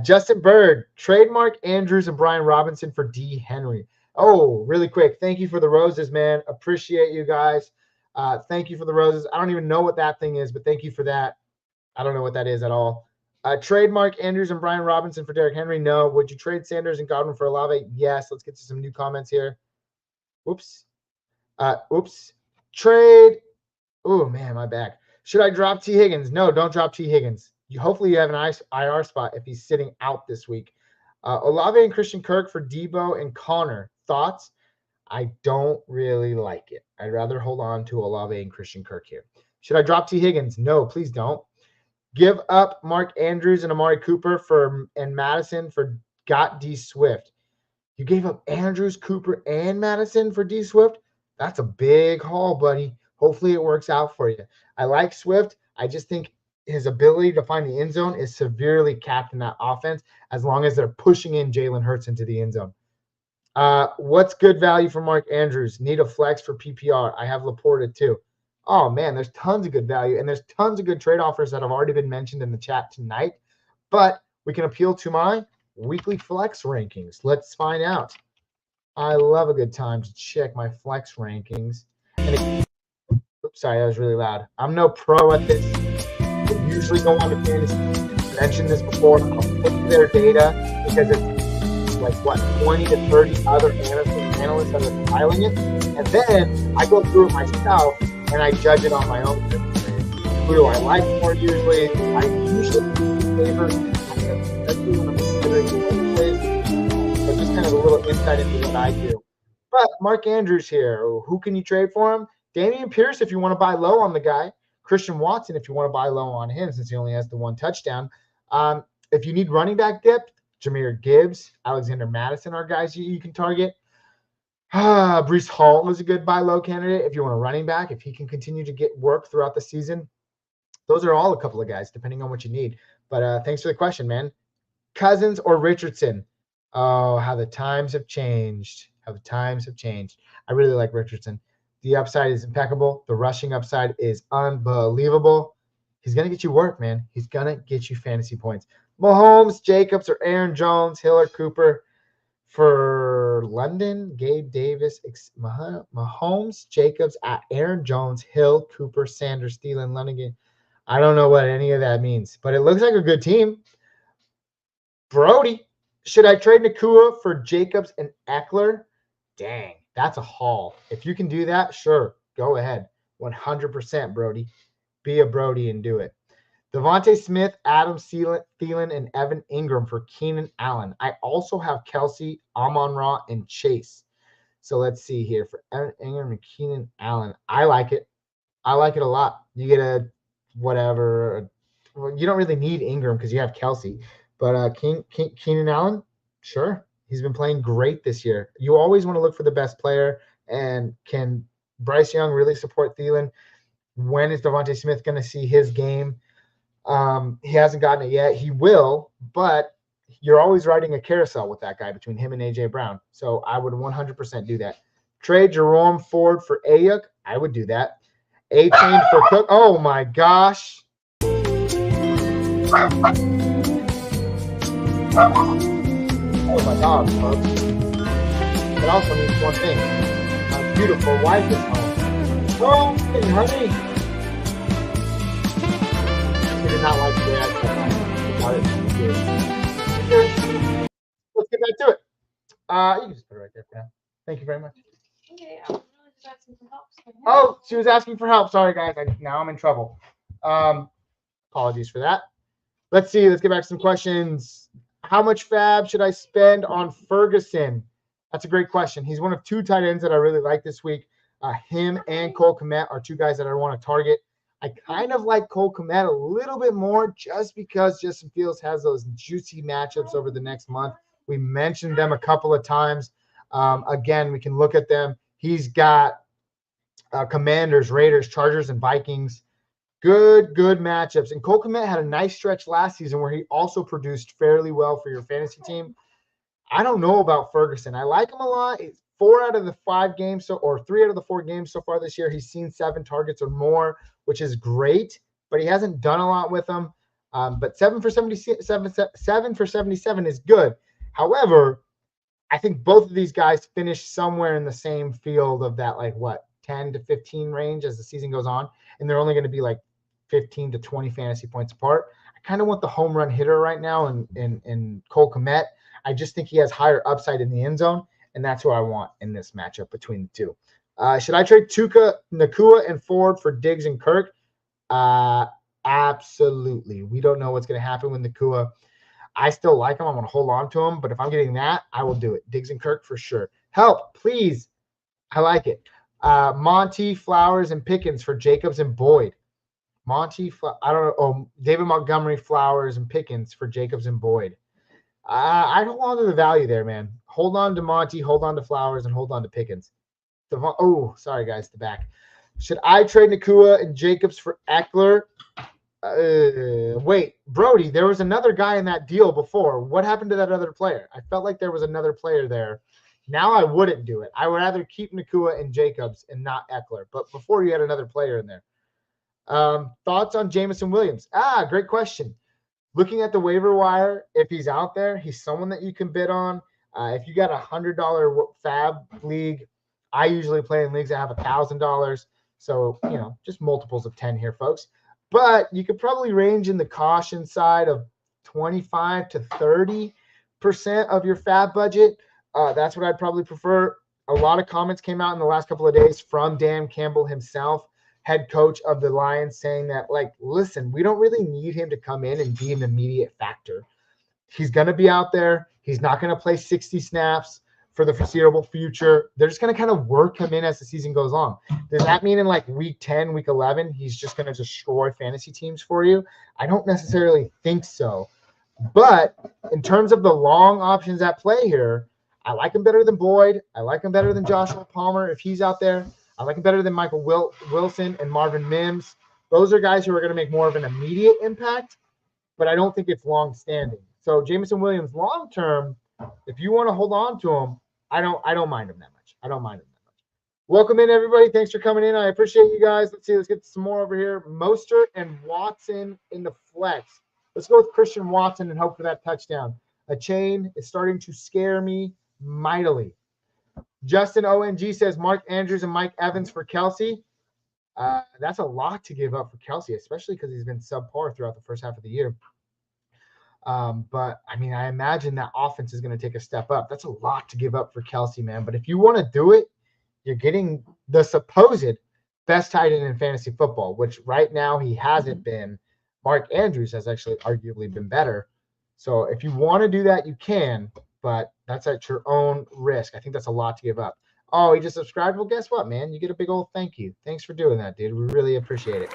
Justin Bird, trademark Andrews and Brian Robinson for D. Henry. Oh, really quick. Thank you for the roses, man. Appreciate you guys. Thank you for the roses. I don't even know what that thing is, but thank you for that. I don't know what that is at all. Trademark Andrews and Brian Robinson for Derrick Henry. No. Would you trade Sanders and Godwin for Olave? Yes. Let's get to some new comments here. Oops. Trade. Oh, man, my back. Should I drop T. Higgins? No, don't drop T. Higgins. Hopefully you have an IR spot if he's sitting out this week. Olave and Christian Kirk for Debo and Connor. Thoughts? I don't really like it. I'd rather hold on to Olave and Christian Kirk here. Should I drop T. Higgins? No, please don't. Give up Mark Andrews and Amari Cooper and Madison for got D. Swift. You gave up Andrews, Cooper, and Madison for D. Swift? That's a big haul, buddy. Hopefully it works out for you. I like Swift. I just think his ability to find the end zone is severely capped in that offense as long as they're pushing in Jalen Hurts into the end zone. What's good value for Mark Andrews? Need a flex for PPR. I have Laporta too. Oh, man, there's tons of good value, and there's tons of good trade offers that have already been mentioned in the chat tonight. But we can appeal to my weekly flex rankings. Let's find out. I love a good time to check my flex rankings. And oops, sorry, that was really loud. I'm no pro at this. I usually go on to fantasy. I mentioned this before. I'll put their data because it's like, 20 to 30 other analysts that are compiling it. And then I go through it myself and I judge it on my own. Who do I like more usually? I usually favor, especially when I'm considering the plays, but just kind of a little insight into what I do. But Mark Andrews here. Who can you trade for him? Damian Pierce if you want to buy low on the guy. Christian Watson if you want to buy low on him since he only has the one touchdown. If you need running back depth, Jahmyr Gibbs, Alexander Madison are guys you can target. Breece Hall is a good buy low candidate if you want a running back, if he can continue to get work throughout the season. Those are all a couple of guys, depending on what you need. But thanks for the question, man. Cousins or Richardson? Oh, how the times have changed. How the times have changed. I really like Richardson. The upside is impeccable. The rushing upside is unbelievable. He's going to get you work, man. He's going to get you fantasy points. Mahomes, Jacobs, or Aaron Jones, Hill or Cooper. For London, Gabe Davis, Mahomes, Jacobs, Aaron Jones, Hill, Cooper, Sanders, Thielen, London. I don't know what any of that means, but it looks like a good team. Brody, should I trade Nakua for Jacobs and Eckler? Dang, that's a haul. If you can do that, sure, go ahead. 100%, Brody. Be a Brody and do it. Devontae Smith, Adam Thielen, and Evan Ingram for Keenan Allen. I also have Kelsey, Amon-Ra, and Chase. So let's see here. For Evan Ingram and Keenan Allen, I like it. I like it a lot. You get a whatever. Well, you don't really need Ingram because you have Kelsey. But Keenan Allen, sure. He's been playing great this year. You always want to look for the best player. And can Bryce Young really support Thielen? When is Devontae Smith going to see his game? He hasn't gotten it yet. He will, but you're always riding a carousel with that guy between him and A.J. Brown. So I would 100% do that. Trade Jerome Ford for Ayuk. I would do that. A-Chain for Cook. Oh, my gosh. Oh, my dog, folks. It also means one thing. My beautiful wife is home. Oh, hey, honey. Did not like the way I Let's get back to it. You can just put it right there, Pam. Thank you very much. Okay, I was really just asking for help. Oh, she was asking for help. Sorry, guys. Now I'm in trouble. Apologies for that. Let's see. Let's get back to some questions. How much fab should I spend on Ferguson? That's a great question. He's one of two tight ends that I really like this week. Him and Cole Kmet are two guys that I want to target. I kind of like Cole Kmet a little bit more just because Justin Fields has those juicy matchups over the next month. We mentioned them a couple of times. Again, we can look at them. He's got Commanders, Raiders, Chargers, and Vikings. Good matchups. And Cole Kmet had a nice stretch last season where he also produced fairly well for your fantasy team. I don't know about Ferguson. I like him a lot. It's 4 out of the 5 games, or 3 out of the 4 games so far this year. He's seen 7 targets or more, which is great, but he hasn't done a lot with them. But 7 for 77 is good. However, I think both of these guys finish somewhere in the same field of that, 10 to 15 range as the season goes on, and they're only going to be 15 to 20 fantasy points apart. I kind of want the home run hitter right now in Cole Kmet. I just think he has higher upside in the end zone, and that's who I want in this matchup between the two. Should I trade Nakua and Ford for Diggs and Kirk? Absolutely. We don't know what's going to happen with Nakua. I still like him. I'm going to hold on to him, but if I'm getting that, I will do it. Diggs and Kirk for sure. Help, please. I like it. Monty, Flowers, and Pickens for Jacobs and Boyd. David Montgomery, Flowers, and Pickens for Jacobs and Boyd. I hold on to the value there, man. Hold on to Monty, hold on to Flowers, and hold on to Pickens. Sorry, guys, the back. Should I trade Nakua and Jacobs for Eckler? Wait, Brody, there was another guy in that deal before. What happened to that other player? I felt like there was another player there Now I wouldn't do it. I would rather keep Nakua and Jacobs and not Eckler. But before you had another player in there. Thoughts on Jamison Williams? Great question. Looking at the waiver wire, if he's out there, he's someone that you can bid on. If you got $100 fab league, I usually play in leagues that have $1,000. So, just multiples of 10 here, folks. But you could probably range in the caution side of 25 to 30% of your fab budget. That's what I'd probably prefer. A lot of comments came out in the last couple of days from Dan Campbell himself, head coach of the Lions, saying that, listen, we don't really need him to come in and be an immediate factor. He's going to be out there. He's not going to play 60 snaps for the foreseeable future. They're just going to kind of work him in as the season goes on. Does that mean in week 10, week 11, he's just going to destroy fantasy teams for you? I don't necessarily think so. But in terms of the long options at play here, I like him better than Boyd. I like him better than Joshua Palmer if he's out there. I like him better than Michael Wilson and Marvin Mims. Those are guys who are going to make more of an immediate impact, but I don't think it's long-standing. So Jamison Williams, long-term, if you want to hold on to him, I don't mind him that much. Welcome in, everybody. Thanks for coming in. I appreciate you guys. Let's get some more over here. Mostert and Watson in the flex. Let's go with Christian Watson and hope for that touchdown. A chain is starting to scare me mightily. Justin ONG says Mark Andrews and Mike Evans for Kelsey. That's a lot to give up for Kelsey, especially because he's been subpar throughout the first half of the year. But I imagine that offense is going to take a step up. That's a lot to give up for Kelsey, man. But if you want to do it, you're getting the supposed best tight end in fantasy football, which right now he hasn't been. Mark Andrews has actually arguably been better. So if you want to do that, you can, but that's at your own risk. I think that's a lot to give up. Oh, he just subscribed? Well, guess what, man? You get a big old thank you. Thanks for doing that, dude. We really appreciate it.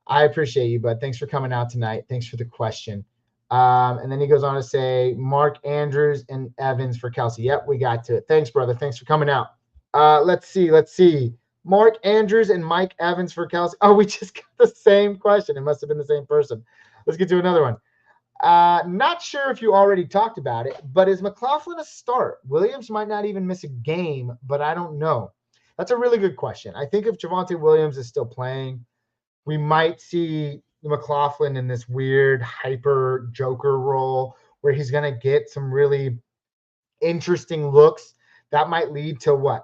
I appreciate you, bud. Thanks for coming out tonight. Thanks for the question. And then he goes on to say, Mark Andrews and Evans for Kelsey. Yep, we got to it. Thanks, brother. Thanks for coming out. Let's see. Mark Andrews and Mike Evans for Kelsey. Oh, we just got the same question. It must have been the same person. Let's get to another one. Not sure if you already talked about it, but is McLaughlin a start? Williams might not even miss a game, but I don't know. That's a really good question. I think if Javonte Williams is still playing, we might see McLaughlin in this weird hyper joker role where he's going to get some really interesting looks. That might lead to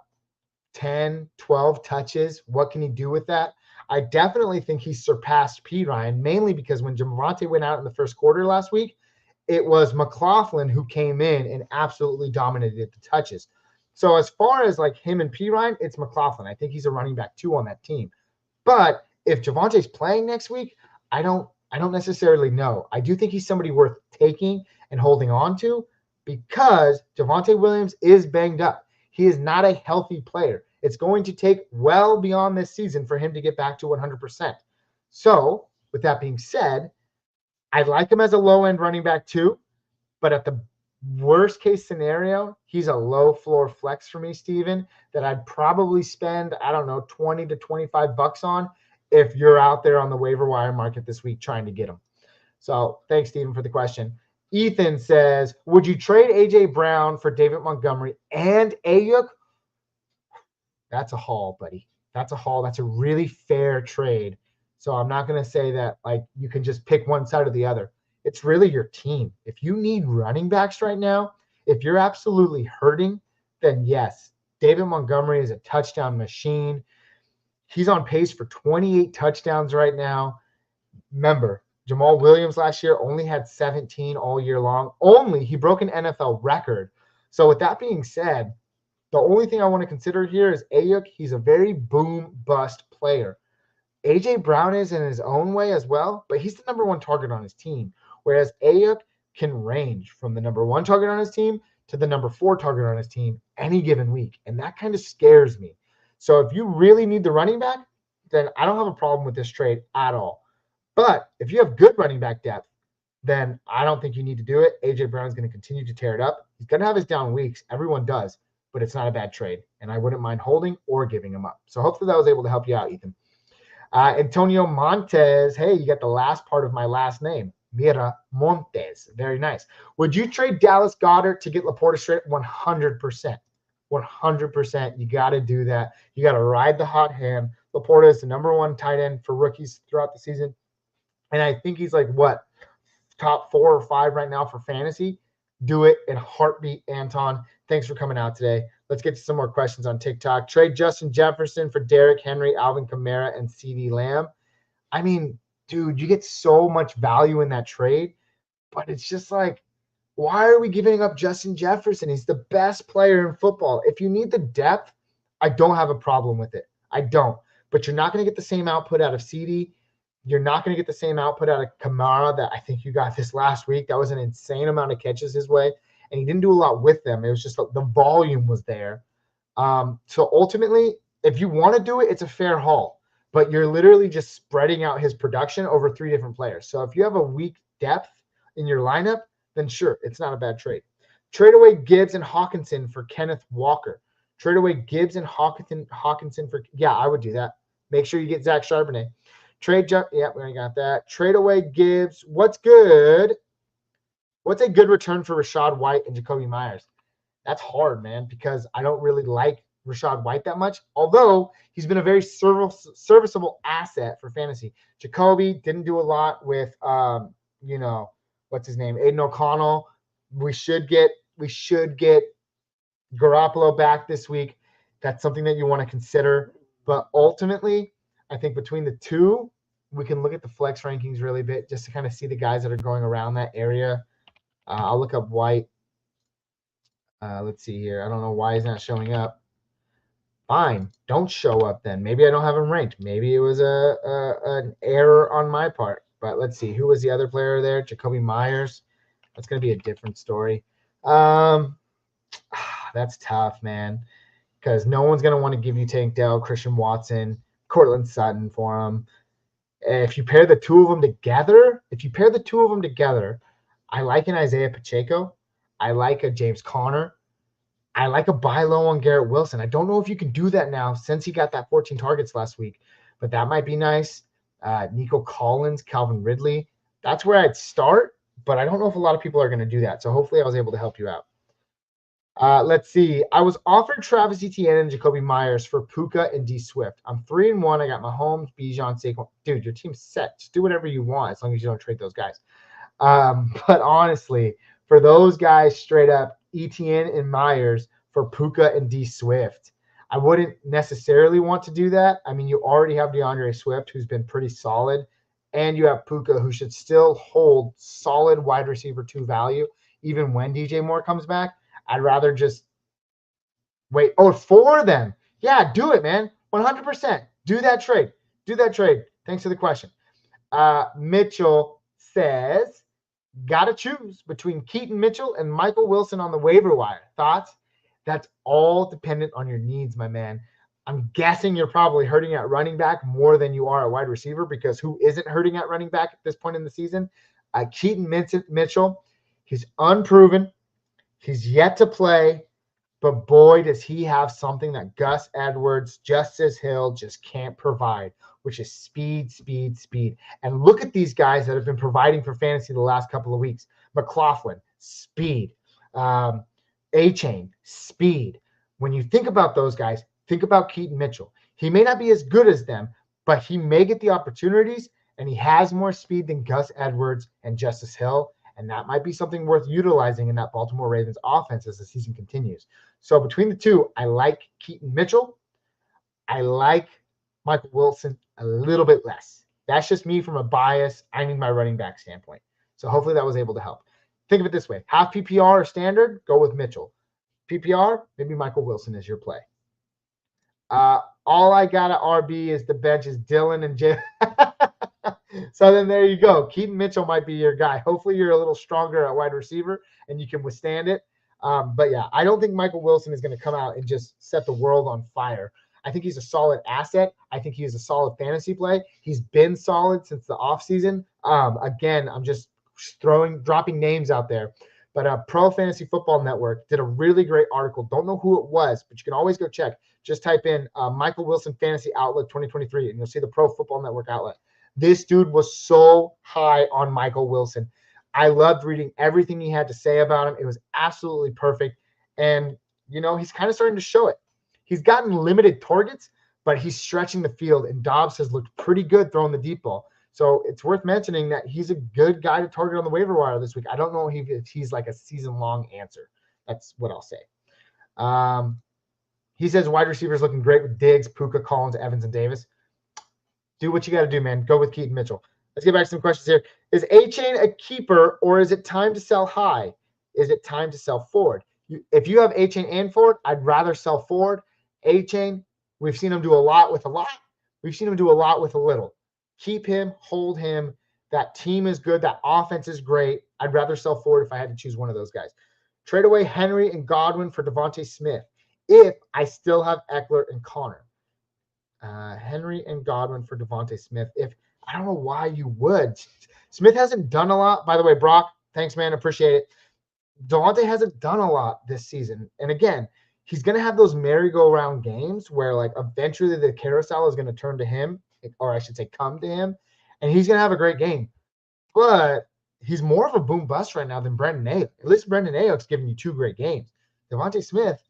10, 12 touches. What can he do with that? I definitely think he surpassed P. Ryan, mainly because when Javonte went out in the first quarter last week, it was McLaughlin who came in and absolutely dominated the touches. So as far as him and P. Ryan, it's McLaughlin. I think he's a running back 2 on that team. But if Javonte's playing next week, I don't necessarily know. I do think he's somebody worth taking and holding on to because Javonte Williams is banged up. He is not a healthy player. It's going to take well beyond this season for him to get back to 100%. So with that being said, I like him as a low-end running back too, but at the worst case scenario, he's a low floor flex for me, Steven, that I'd probably spend, $20 to $25 on if you're out there on the waiver wire market this week trying to get him. So thanks, Steven, for the question. Ethan says, would you trade A.J. Brown for David Montgomery and Ayuk? That's a haul, buddy. That's a haul. That's a really fair trade. So I'm not going to say that you can just pick one side or the other. It's really your team. If you need running backs right now, if you're absolutely hurting, then yes, David Montgomery is a touchdown machine. He's on pace for 28 touchdowns right now. Remember, Jamal Williams last year only had 17 all year long. He broke an NFL record. So with that being said, the only thing I want to consider here is Ayuk. He's a very boom-bust player. A.J. Brown is in his own way as well, but he's the number 1 target on his team, whereas Ayuk can range from the number 1 target on his team to the number 4 target on his team any given week, and that kind of scares me. So if you really need the running back, then I don't have a problem with this trade at all. But if you have good running back depth, then I don't think you need to do it. A.J. Brown is going to continue to tear it up. He's going to have his down weeks. Everyone does. But it's not a bad trade, and I wouldn't mind holding or giving him up. So hopefully that was able to help you out, Ethan. Antonio Montez, hey, you got the last part of my last name, Miramontes. Very nice. Would you trade Dallas Goedert to get Laporta straight? 100%. 100%. You got to do that. You got to ride the hot hand. Laporta is the number one tight end for rookies throughout the season. And I think he's like, what, top 4 or 5 right now for fantasy? Do it in a heartbeat, Anton. Thanks for coming out today. Let's get to some more questions on TikTok. Trade Justin Jefferson for Derrick Henry, Alvin Kamara, and CeeDee Lamb. I mean, dude, you get so much value in that trade, but it's just like, why are we giving up Justin Jefferson? He's the best player in football. If you need the depth, I don't have a problem with it. I don't. But you're not going to get the same output out of CeeDee. You're not going to get the same output out of Kamara that I think you got this last week. That was an insane amount of catches his way, and he didn't do a lot with them. It was just the volume was there. So ultimately, if you want to do it, it's a fair haul. But you're literally just spreading out his production over 3 different players. So if you have a weak depth in your lineup, then sure, it's not a bad trade. Trade away Gibbs and Hawkinson for Kenneth Walker. Trade away Gibbs and Hawkinson for, yeah, I would do that. Make sure you get Zach Charbonnet. Yeah, we got that. Trade away Gibbs. What's good? What's a good return for Rachaad White and Jacoby Myers? That's hard, man, because I don't really like Rachaad White that much, although he's been a very serviceable asset for fantasy. Jacoby didn't do a lot with, what's his name? Aiden O'Connell. We should get Garoppolo back this week. That's something that you want to consider. But ultimately, I think between the two, we can look at the flex rankings really bit just to kind of see the guys that are going around that area. I'll look up White. Let's see here. I don't know why he's not showing up. Fine, don't show up then. Maybe I don't have him ranked. Maybe it was an error on my part. But let's see. Who was the other player there? Jacoby Myers. That's going to be a different story. That's tough, man, because no one's going to want to give you Tank Dell, Christian Watson, Cortland Sutton for him. If you pair the two of them together, I like an Isaiah Pacheco. I like a James Conner. I like a buy low on Garrett Wilson. I don't know if you can do that now since he got that 14 targets last week, but that might be nice. Nico Collins, Calvin Ridley. That's where I'd start, but I don't know if a lot of people are going to do that. So hopefully I was able to help you out. Let's see. I was offered Travis Etienne and Jacoby Myers for Puka and D Swift. I'm 3-1. I got Mahomes, Bijan, Saquon. Dude, your team's set. Just do whatever you want as long as you don't trade those guys. But honestly, for those guys straight up, Etienne and Myers for Puka and D Swift, I wouldn't necessarily want to do that. I mean, you already have DeAndre Swift, who's been pretty solid, and you have Puka, who should still hold solid wide receiver 2 value, even when DJ Moore comes back. I'd rather just wait. Oh, 4 of them. Yeah, do it, man. 100%. Do that trade. Thanks for the question. Mitchell says, got to choose between Keaton Mitchell and Michael Wilson on the waiver wire. Thoughts? That's all dependent on your needs, my man. I'm guessing you're probably hurting at running back more than you are at wide receiver, because who isn't hurting at running back at this point in the season? Keaton Mitchell, he's unproven. He's yet to play, but boy, does he have something that Gus Edwards, Justice Hill just can't provide, which is speed. And look at these guys that have been providing for fantasy the last couple of weeks. McLaughlin, speed. A-Chain, speed. When you think about those guys, think about Keaton Mitchell. He may not be as good as them, but he may get the opportunities, and he has more speed than Gus Edwards and Justice Hill. And that might be something worth utilizing in that Baltimore Ravens offense as the season continues. So between the two, I like Keaton Mitchell. I like Michael Wilson a little bit less. That's just me from a bias. I need my running back standpoint. So hopefully that was able to help. Think of it this way. Half PPR or standard, go with Mitchell. PPR, maybe Michael Wilson is your play. All I got at RB is the bench is Dylan and Jay. So then there you go. Keaton Mitchell might be your guy. Hopefully you're a little stronger at wide receiver and you can withstand it. But yeah, I don't think Michael Wilson is going to come out and just set the world on fire. I think he's a solid asset. I think he is a solid fantasy play. He's been solid since the offseason. Again, I'm just dropping names out there. But Pro Fantasy Football Network did a really great article. Don't know who it was, but you can always go check. Just type in Michael Wilson Fantasy Outlet 2023, and you'll see the Pro Football Network outlet. This dude was so high on Michael Wilson. I loved reading everything he had to say about him. It was absolutely perfect. And, he's kind of starting to show it. He's gotten limited targets, but he's stretching the field, and Dobbs has looked pretty good throwing the deep ball. So it's worth mentioning that he's a good guy to target on the waiver wire this week. I don't know if he's like a season-long answer. That's what I'll say. He says wide receivers looking great with Diggs, Puka, Collins, Evans, and Davis. Do what you got to do, man. Go with Keaton Mitchell. Let's get back to some questions here. Is A-Chain a keeper, or is it time to sell high? Is it time to sell Ford? If you have A-Chain and Ford, I'd rather sell Ford. A-Chain, we've seen him do a lot with a lot. We've seen him do a lot with a little. Keep him, hold him. That team is good. That offense is great. I'd rather sell Ford if I had to choose one of those guys. Trade away Henry and Godwin for Devontae Smith if I still have Eckler and Connor. Henry and Godwin for Devontae Smith. I don't know why you would. Smith hasn't done a lot. By the way, Brock, thanks, man. Appreciate it. Devontae hasn't done a lot this season. And again, he's going to have those merry-go-round games where, like, eventually the carousel is going to turn to him, or I should say come to him, and he's going to have a great game. But he's more of a boom-bust right now than Brendan Ayuk. At least Brendan Ayuk's giving you 2 great games. Devontae Smith,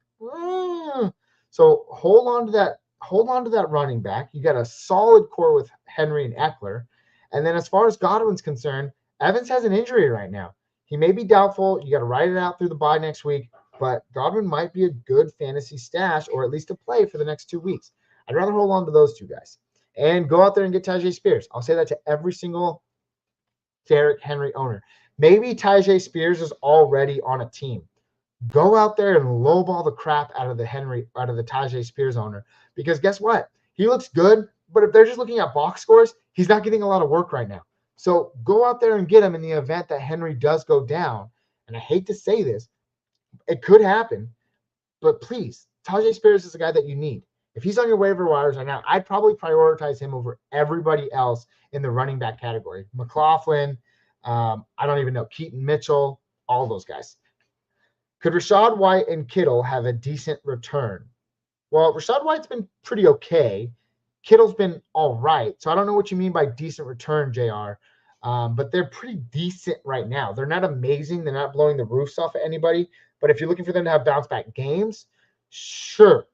so hold on to that running back. You got a solid core with Henry and Eckler. And then as far as Godwin's concerned, Evans has an injury right now. He may be doubtful. You got to ride it out through the bye next week. But Godwin might be a good fantasy stash, or at least a play for the next 2 weeks. I'd rather hold on to those 2 guys. And go out there and get Tyjae Spears. I'll say that to every single Derrick Henry owner. Maybe Tyjae Spears is already on a team. Go out there and lowball the crap out of the Tyjae Spears owner. Because guess what? He looks good, but if they're just looking at box scores, he's not getting a lot of work right now. So go out there and get him in the event that Henry does go down. And I hate to say this, it could happen, but please, Tyjae Spears is the guy that you need. If he's on your waiver wires right now, I'd probably prioritize him over everybody else in the running back category. McLaughlin, I don't even know, Keaton Mitchell, all those guys. Could Rachaad White and Kittle have a decent return? Well, Rachaad White's been pretty okay. Kittle's been all right. So I don't know what you mean by decent return, JR. But they're pretty decent right now. They're not amazing. They're not blowing the roofs off of anybody. But if you're looking for them to have bounce-back games, sure.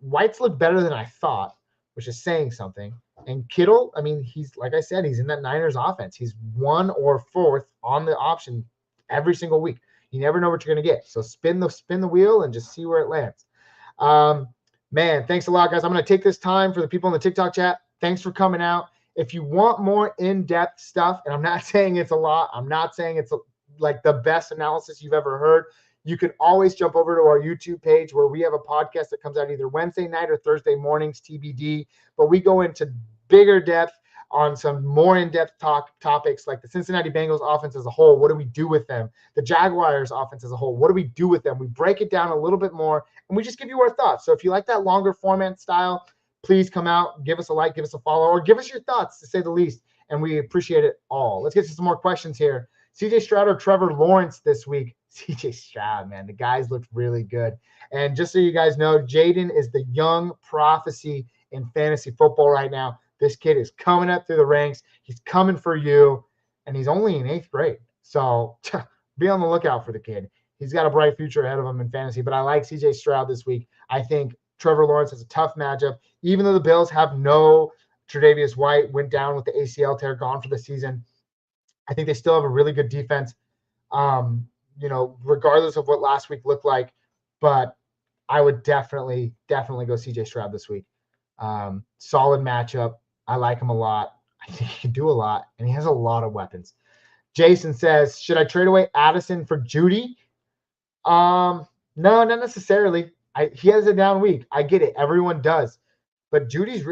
White's looked better than I thought, which is saying something. And Kittle, I mean, he's, like I said, he's in that Niners offense. He's 1 or 4th on the option every single week. You never know what you're going to get. So spin the wheel and just see where it lands. Man, thanks a lot, guys. I'm going to take this time for the people in the TikTok chat. Thanks for coming out. If you want more in-depth stuff, and I'm not saying it's a lot, I'm not saying it's like the best analysis you've ever heard, you can always jump over to our YouTube page where we have a podcast that comes out either Wednesday night or Thursday mornings, TBD. But we go into bigger depth on some more in-depth topics like the Cincinnati Bengals offense as a whole. What do we do with them? The Jaguars offense as a whole. What do we do with them? We break it down a little bit more, and we just give you our thoughts. So if you like that longer format style, please come out, give us a like, give us a follow, or give us your thoughts, to say the least, and we appreciate it all. Let's get to some more questions here. CJ Stroud or Trevor Lawrence this week? CJ Stroud, man. The guys looked really good. And just so you guys know, Jaden is the young prophecy in fantasy football right now. This kid is coming up through the ranks. He's coming for you, and he's only in 8th grade. So be on the lookout for the kid. He's got a bright future ahead of him in fantasy, but I like CJ Stroud this week. I think Trevor Lawrence has a tough matchup. Even though the Bills have no Tre'Davious White, went down with the ACL tear, gone for the season, I think they still have a really good defense, regardless of what last week looked like. But I would definitely go CJ Stroud this week. Solid matchup. I like him a lot. I think he can do a lot, and he has a lot of weapons. Jason says, should I trade away Addison for Judy? No, not necessarily. He has a down week. I get it. Everyone does. But Judy's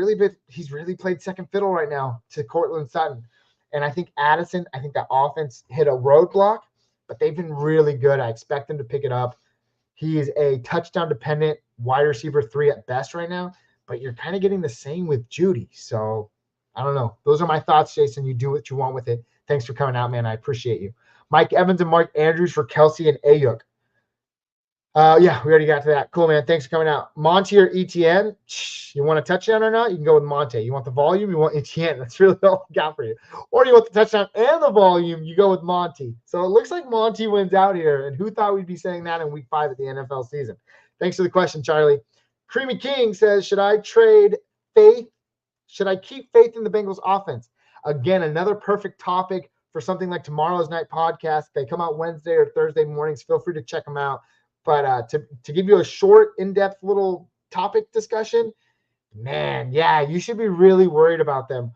he's really played second fiddle right now to Cortland Sutton. And I think Addison, that offense hit a roadblock, but they've been really good. I expect them to pick it up. He is a touchdown-dependent wide receiver 3 at best right now, but you're kind of getting the same with Judy. So I don't know. Those are my thoughts, Jason. You do what you want with it. Thanks for coming out, man. I appreciate you. Mike Evans and Mark Andrews for Kelsey and Ayuk. Yeah, we already got to that. Cool, man. Thanks for coming out. Monty or ETN? You want a touchdown or not? You can go with Monte. You want the volume? You want ETN. That's really all I got for you. Or you want the touchdown and the volume? You go with Monty. So it looks like Monty wins out here. And who thought we'd be saying that in week 5 of the NFL season? Thanks for the question, Charlie. Creamy King says, should I trade faith? Should I keep faith in the Bengals offense? Again, another perfect topic for something like tomorrow's night podcast. They come out Wednesday or Thursday mornings. Feel free to check them out. But to give you a short, in-depth little topic discussion, man, yeah, you should be really worried about them.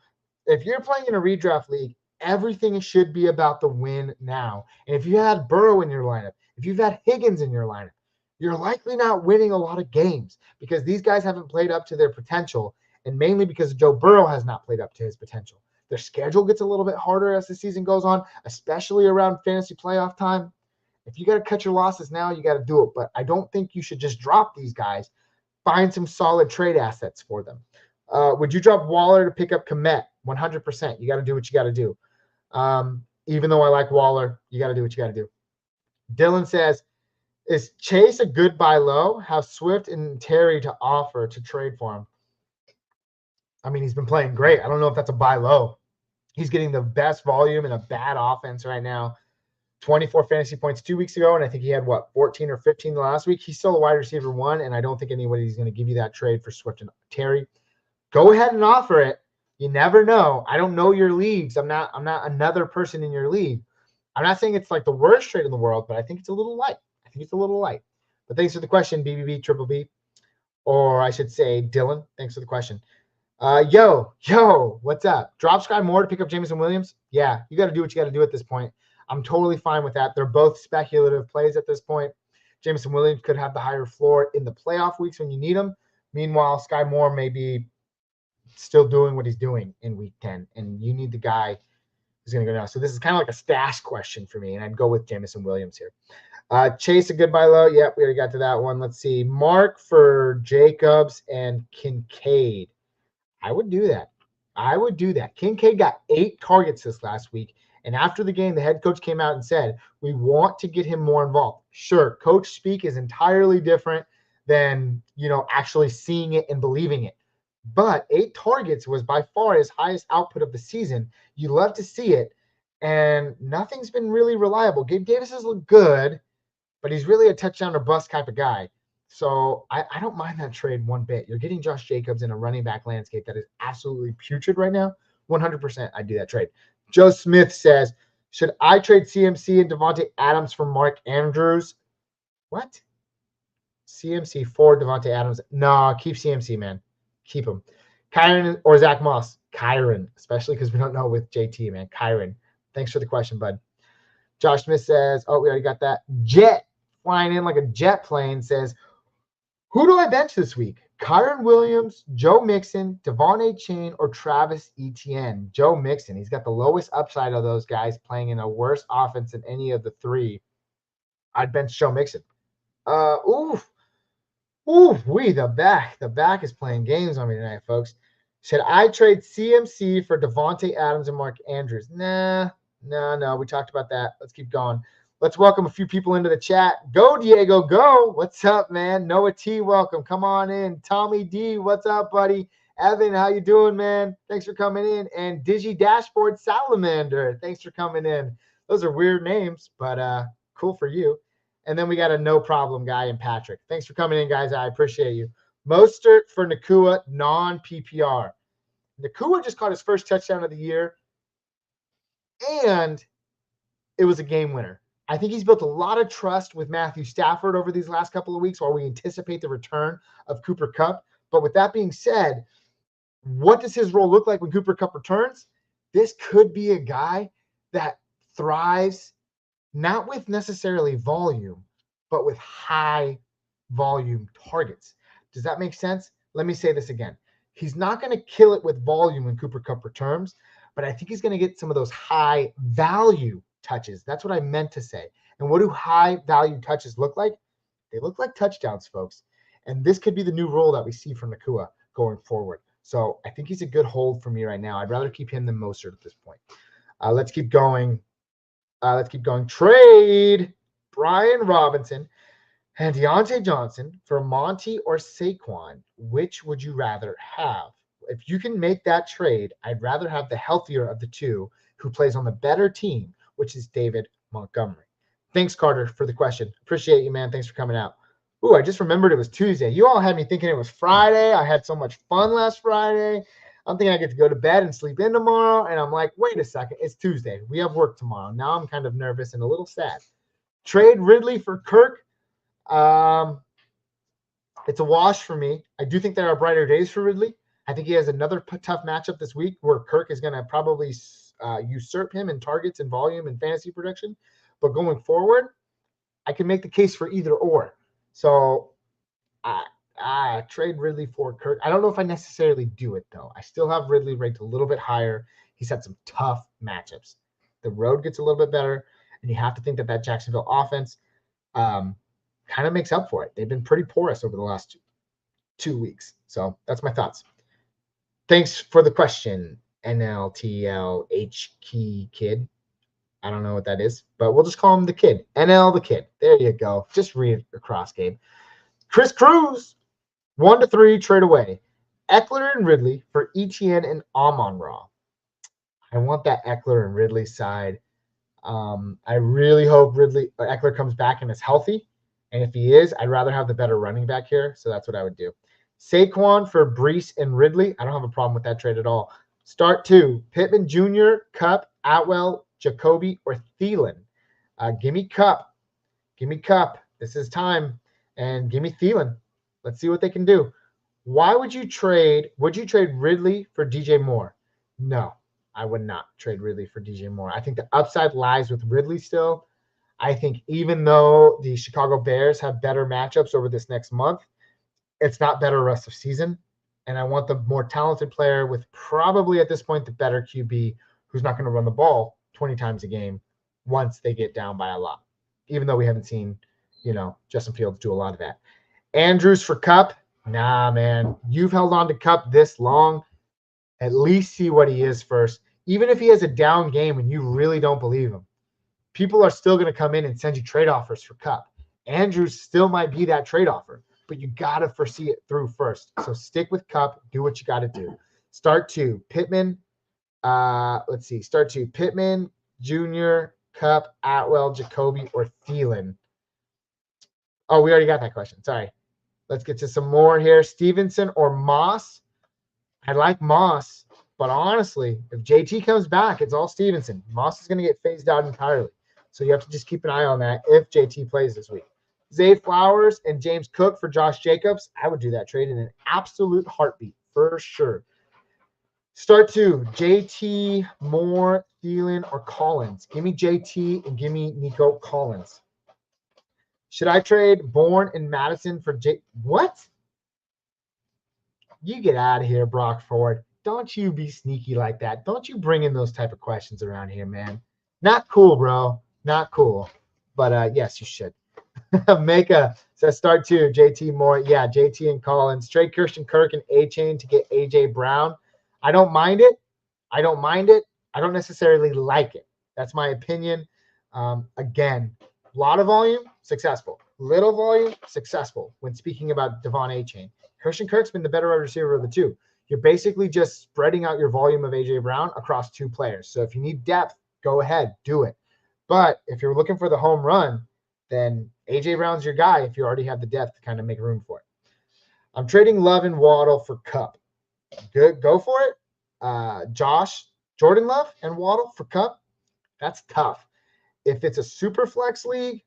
If you're playing in a redraft league, everything should be about the win now. And if you had Burrow in your lineup, if you've had Higgins in your lineup, you're likely not winning a lot of games because these guys haven't played up to their potential, and mainly because Joe Burrow has not played up to his potential. Their schedule gets a little bit harder as the season goes on, especially around fantasy playoff time. If you got to cut your losses now, you got to do it. But I don't think you should just drop these guys. Find some solid trade assets for them. Would you drop Waller to pick up Kmet? 100%. You got to do what you got to do. Even though I like Waller, you got to do what you got to do. Dylan says, is Chase a good buy low? Have Swift and Terry to offer to trade for him? I mean, he's been playing great. I don't know if that's a buy low. He's getting the best volume in a bad offense right now. 24 fantasy points 2 weeks ago, and I think he had, 14 or 15 last week. He's still a wide receiver 1, and I don't think anybody's going to give you that trade for Swift and Terry. Go ahead and offer it. You never know. I don't know your leagues. I'm not another person in your league. I'm not saying it's like the worst trade in the world, but I think it's a little light. But thanks for the question, BBB Triple B, or I should say Dylan. Thanks for the question. Yo, what's up? Drop Sky Moore to pick up Jameson Williams? Yeah, you got to do what you got to do at this point. I'm totally fine with that. They're both speculative plays at this point. Jameson Williams could have the higher floor in the playoff weeks when you need him. Meanwhile, Sky Moore may be still doing what he's doing in week 10, and you need the guy who's going to go down. So this is kind of like a stash question for me, and I'd go with Jameson Williams here. Chase, a good buy low. Yep, we already got to that one. Let's see. Mark for Jacobs and Kincaid. I would do that. Kincaid got 8 targets this last week. And after the game, the head coach came out and said, we want to get him more involved. Sure, coach speak is entirely different than, actually seeing it and believing it. But 8 targets was by far his highest output of the season. You love to see it. And nothing's been really reliable. Gabe Davis has looked good, but he's really a touchdown or bust type of guy. So I don't mind that trade one bit. You're getting Josh Jacobs in a running back landscape that is absolutely putrid right now. 100% I'd do that trade. Joe Smith says, should I trade CMC and Devontae Adams for Mark Andrews? What? CMC for Devontae Adams? No, keep CMC, man. Keep him. Kyron or Zach Moss? Kyron, especially because we don't know with JT, man. Kyron. Thanks for the question, bud. Josh Smith says, we already got that. Jet flying in like a jet plane says, who do I bench this week? Kyron Williams, Joe Mixon, Devon Achane, or Travis Etienne? Joe Mixon. He's got the lowest upside of those guys playing in a worse offense than any of the 3. I'd bench Joe Mixon. The back is playing games on me tonight, folks. Should I trade CMC for Devontae Adams and Mark Andrews? No. We talked about that. Let's keep going. Let's welcome a few people into the chat. Go, Diego, go. What's up, man? Noah T, welcome. Come on in. Tommy D, what's up, buddy? Evan, how you doing, man? Thanks for coming in. And Digi Dashboard Salamander, thanks for coming in. Those are weird names, but cool for you. And then we got a no problem guy in Patrick. Thanks for coming in, guys. I appreciate you. Mostert for Nakua, non-PPR. Nakua just caught his first touchdown of the year, and it was a game winner. I think he's built a lot of trust with Matthew Stafford over these last couple of weeks while we anticipate the return of Cooper Kupp. But with that being said, what does his role look like when Cooper Kupp returns? This could be a guy that thrives not with necessarily volume, but with high volume targets. Does that make sense? Let me say this again. He's not going to kill it with volume when Cooper Kupp returns, but I think he's going to get some of those high value touches. That's what I meant to say. And what do high value touches look like? They look like touchdowns, folks. And this could be the new role that we see from Nakua going forward. So I think he's a good hold for me right now. I'd rather keep him than Mostert at this point. Let's keep going. Trade Brian Robinson. And Deontay Johnson for Monty or Saquon, which would you rather have? If you can make that trade, I'd rather have the healthier of the two who plays on the better team, which is David Montgomery. Thanks, Carter, for the question. Appreciate you, man. Thanks for coming out. Ooh, I just remembered it was Tuesday. You all had me thinking it was Friday. I had so much fun last Friday. I'm thinking I get to go to bed and sleep in tomorrow. And I'm like, wait a second. It's Tuesday. We have work tomorrow. Now I'm kind of nervous and a little sad. Trade Ridley for Kirk. It's a wash for me. I do think there are brighter days for Ridley. I think he has another tough matchup this week where Kirk is going to probably usurp him in targets and volume and fantasy production. But going forward, I can make the case for either or. So I trade Ridley for Kirk. I don't know if I necessarily do it, though. I still have Ridley ranked a little bit higher. He's had some tough matchups. The road gets a little bit better, and you have to think that Jacksonville offense kind of makes up for it. They've been pretty porous over the last 2 weeks. So that's my thoughts. Thanks for the question, NLTLH Key Kid. I don't know what that is, but we'll just call him the kid. NL the kid. There you go. Just read it across, Gabe. Chris Cruz, 1-3 trade away. Eckler and Ridley for ETN and Amon-Ra. I want that Eckler and Ridley side. I really hope Eckler comes back and is healthy. And if he is, I'd rather have the better running back here. So that's what I would do. Saquon for Brees and Ridley. I don't have a problem with that trade at all. Start 2. Pittman Jr., Cup, Atwell, Jacoby, or Thielen. Give me Cup. Give me Cup. This is time. And give me Thielen. Let's see what they can do. Why would you trade? Would you trade Ridley for DJ Moore? No, I would not trade Ridley for DJ Moore. I think the upside lies with Ridley still. I think even though the Chicago Bears have better matchups over this next month, it's not better rest of season. And I want the more talented player with probably at this point the better QB who's not going to run the ball 20 times a game once they get down by a lot, even though we haven't seen, Justin Fields do a lot of that. Andrews for Cup. Nah, man. You've held on to Cup this long. At least see what he is first. Even if he has a down game and you really don't believe him, people are still going to come in and send you trade offers for Cup. Andrews still might be that trade offer, but you got to foresee it through first. So stick with Cup. Do what you got to do. Start 2. Pittman. Start 2. Pittman, Jr., Cup, Atwell, Jacoby, or Thielen. Oh, we already got that question. Sorry. Let's get to some more here. Stevenson or Moss. I like Moss, but honestly, if JT comes back, it's all Stevenson. Moss is going to get phased out entirely. So you have to just keep an eye on that if JT plays this week. Zay Flowers and James Cook for Josh Jacobs. I would do that trade in an absolute heartbeat for sure. Start 2. JT, Moore, Thielen, or Collins. Give me JT and give me Nico Collins. Should I trade Bourne and Madison for What? You get out of here, Brock Ford. Don't you be sneaky like that. Don't you bring in those type of questions around here, man. Not cool, bro. Not cool. But yes, you should. Meka says start 2. JT Moore. Yeah, JT and Collins. Trade Christian Kirk and A-Chain to get AJ Brown. I don't mind it. I don't necessarily like it. That's my opinion. Again, a lot of volume, successful. Little volume, successful when speaking about Devon A-Chain. Christian Kirk's been the better wide receiver of the two. You're basically just spreading out your volume of A.J. Brown across 2 players. So if you need depth, go ahead, do it. But if you're looking for the home run, then A.J. Brown's your guy if you already have the depth to kind of make room for it. I'm trading Love and Waddle for Cup. Good, go for it. Jordan Love and Waddle for Cup. That's tough. If it's a super flex league,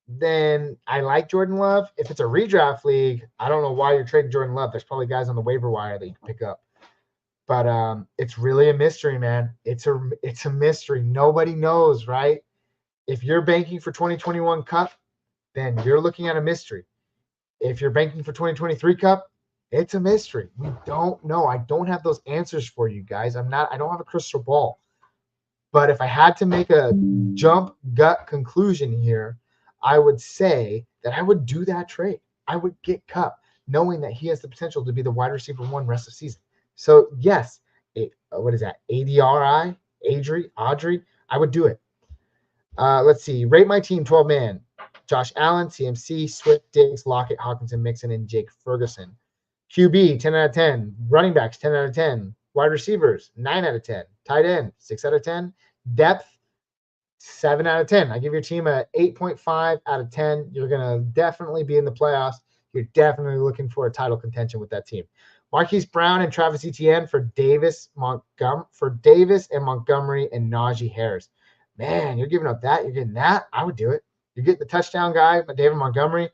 then I like Jordan Love. If it's a redraft league, I don't know why you're trading Jordan Love. There's probably guys on the waiver wire that you can pick up. But it's really a mystery, man. It's a mystery. Nobody knows, right? If you're banking for 2021 Cup, then you're looking at a mystery. If you're banking for 2023 Cup, it's a mystery. We don't know. I don't have those answers for you guys. I don't have a crystal ball. But if I had to make a jump gut conclusion here, I would say that I would do that trade. I would get Cup, knowing that he has the potential to be the wide receiver 1 rest of season. So yes, what is that? Audrey, I would do it. Let's see. Rate my team 12 man. Josh Allen, CMC, Swift, Diggs, Lockett, Hawkinson, Mixon, and Jake Ferguson. QB, 10 out of 10. Running backs, 10 out of 10. Wide receivers, 9 out of 10. Tight end, 6 out of 10. Depth, 7 out of 10. I give your team a 8.5 out of 10. You're going to definitely be in the playoffs. You're definitely looking for a title contention with that team. Marquise Brown and Travis Etienne for Davis and Montgomery and Najee Harris. Man, you're giving up that. You're getting that. I would do it. You're getting the touchdown guy, David Montgomery.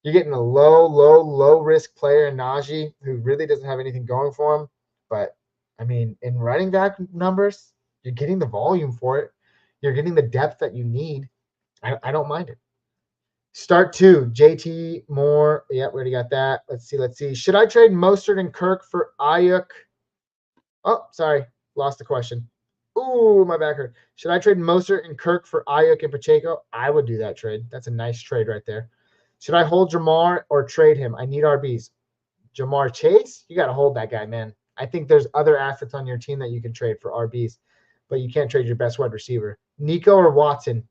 You're getting a low risk player in Najee who really doesn't have anything going for him. But, I mean, in running back numbers, you're getting the volume for it. You're getting the depth that you need. I don't mind it. Start 2, JT Moore. Yep, we already got that. Let's see. Should I trade Mostert and Kirk for Ayuk? Oh, sorry. Lost the question. Ooh, my back hurt. Should I trade Mostert and Kirk for Ayuk and Pacheco? I would do that trade. That's a nice trade right there. Should I hold Jamar or trade him? I need RBs. Jamar Chase? You got to hold that guy, man. I think there's other assets on your team that you can trade for RBs, but you can't trade your best wide receiver. Nico or Watson?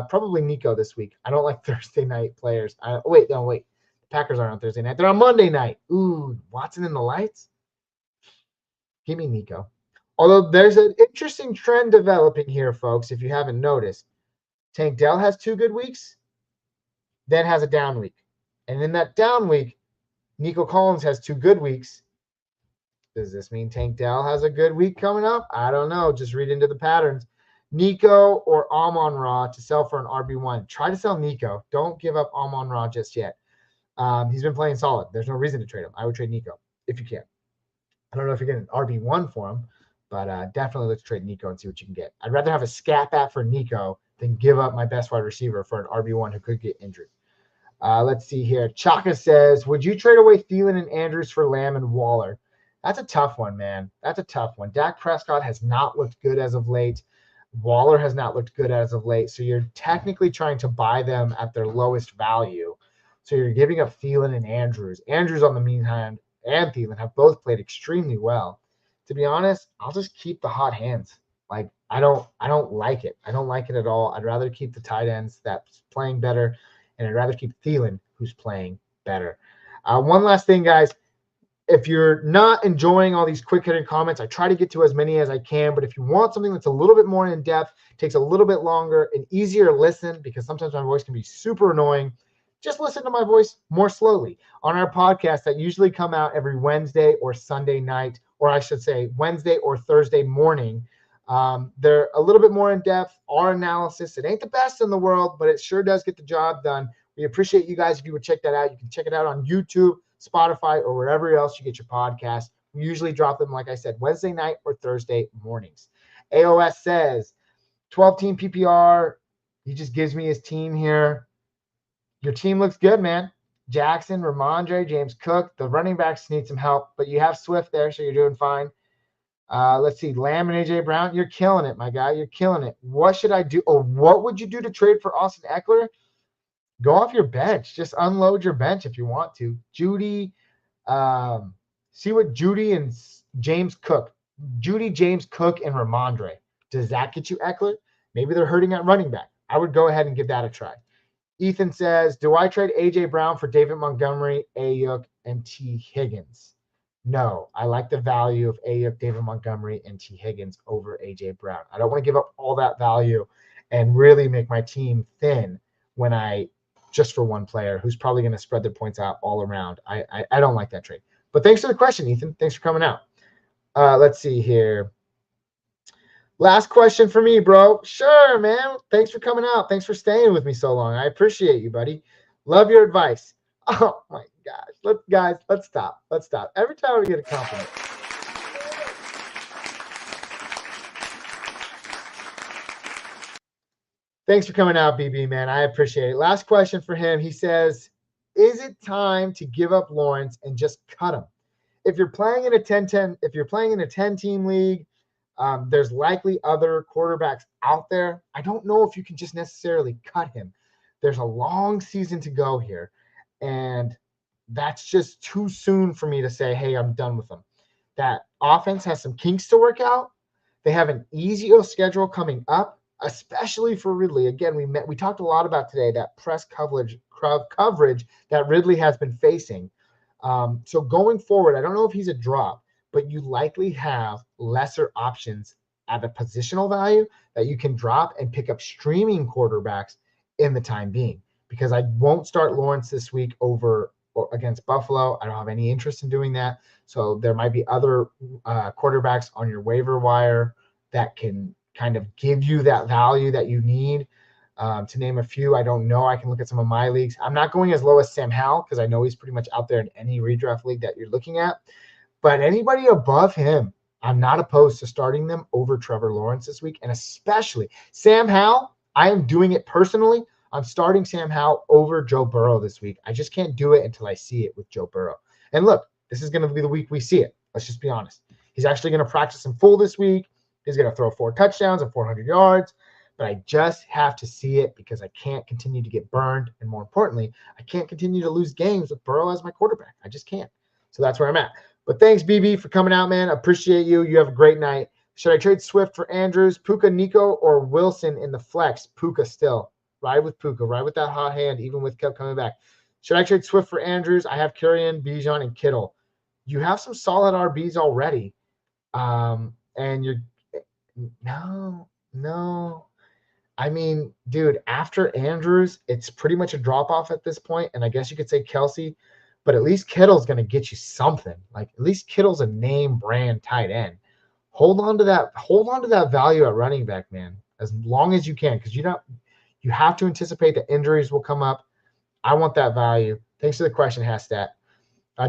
Probably Nico this week. I don't like Thursday night players. Wait. The Packers aren't on Thursday night. They're on Monday night. Ooh, Watson in the lights? Give me Nico. Although there's an interesting trend developing here, folks, if you haven't noticed. Tank Dell has 2 good weeks, then has a down week. And in that down week, Nico Collins has 2 good weeks. Does this mean Tank Dell has a good week coming up? I don't know. Just read into the patterns. Nico or Amon-Ra to sell for an RB1. Try to sell Nico. Don't give up Amon-Ra just yet. He's been playing solid. There's no reason to trade him. I would trade Nico if you can. I don't know if you're getting an RB1 for him, but definitely let's trade Nico and see what you can get. I'd rather have a scat bat for Nico than give up my best wide receiver for an RB1 who could get injured. Let's see here. Chaka says, would you trade away Thielen and Andrews for Lamb and Waller? That's a tough one, man. That's a tough one. Dak Prescott has not looked good as of late. Waller has not looked good as of late. So you're technically trying to buy them at their lowest value. So you're giving up Thielen and Andrews. Andrews, on the meantime, and Thielen have both played extremely well. To be honest, I'll just keep the hot hands. Like, I don't like it. I don't like it at all. I'd rather keep the tight ends that's playing better, and I'd rather keep Thielen, who's playing better. One last thing, guys. If you're not enjoying all these quick-hitting comments, I try to get to as many as I can, but if you want something that's a little bit more in-depth, takes a little bit longer, and easier to listen, because sometimes my voice can be super annoying, just listen to my voice more slowly on our podcasts that usually come out every Wednesday or Sunday night, or I should say Wednesday or Thursday morning. They're a little bit more in-depth. Our analysis, it ain't the best in the world, but it sure does get the job done. We appreciate you guys if you would check that out. You can check it out on YouTube, Spotify, or wherever else you get your podcast. We usually drop them, like I said, Wednesday night or Thursday mornings. AOS says, 12-team PPR. He just gives me his team here. Your team looks good, man. Jackson, Ramondre, James Cook. The running backs need some help, but you have Swift there, so you're doing fine. Let's see, Lamb and A.J. Brown. You're killing it, my guy. You're killing it. What should I do? Or what would you do to trade for Austin Eckler? Go off your bench. Just unload your bench if you want to. Judy, see what Judy and James Cook. Judy, James Cook, and Ramondre. Does that get you Eckler? Maybe they're hurting at running back. I would go ahead and give that a try. Ethan says, do I trade A.J. Brown for David Montgomery, Ayuk, and T. Higgins? No, I like the value of Ayuk, David Montgomery, and T. Higgins over A.J. Brown. I don't want to give up all that value and really make my team thin when just for one player who's probably going to spread their points out all around. I don't like that trade. But thanks for the question, Ethan. Thanks for coming out. Let's see here. Last question for me, bro. Sure, man. Thanks for coming out. Thanks for staying with me so long. I appreciate you, buddy. Love your advice. Oh, my gosh. Let's stop. Let's stop. Every time we get a compliment. Thanks for coming out, BB, man. I appreciate it. Last question for him. He says, is it time to give up Lawrence and just cut him? If you're playing in a 10-team league, there's likely other quarterbacks out there. I don't know if you can just necessarily cut him. There's a long season to go here, and that's just too soon for me to say, hey, I'm done with him. That offense has some kinks to work out. They have an easier schedule coming up. especially for Ridley. Again, we talked a lot about today that press coverage that Ridley has been facing. So going forward, I don't know if he's a drop, but you likely have lesser options at a positional value that you can drop and pick up streaming quarterbacks in the time being. Because I won't start Lawrence this week against Buffalo. I don't have any interest in doing that. So there might be other quarterbacks on your waiver wire that can kind of give you that value that you need. To name a few, I don't know. I can look at some of my leagues. I'm not going as low as Sam Howell because I know he's pretty much out there in any redraft league that you're looking at. But anybody above him, I'm not opposed to starting them over Trevor Lawrence this week. And especially Sam Howell, I am doing it personally. I'm starting Sam Howell over Joe Burrow this week. I just can't do it until I see it with Joe Burrow. And look, this is going to be the week we see it. Let's just be honest. He's actually going to practice in full this week. He's going to throw 4 touchdowns and 400 yards. But I just have to see it because I can't continue to get burned. And more importantly, I can't continue to lose games with Burrow as my quarterback. I just can't. So that's where I'm at. But thanks, BB, for coming out, man. Appreciate you. You have a great night. Should I trade Swift for Andrews, Puka, Nico, or Wilson in the flex? Puka still. Ride with Puka. Ride with that hot hand, even with Cup coming back. Should I trade Swift for Andrews? I have Kerryon, Bijan, and Kittle. You have some solid RBs already. And you're – no. I mean, dude, after Andrews, it's pretty much a drop-off at this point, and I guess you could say Kelsey, but at least Kittle's going to get you something. Like, at least Kittle's a name brand tight end. Hold on to that value at running back, man, as long as you can, because you have to anticipate that injuries will come up. I want that value. Thanks for the question, Hastat.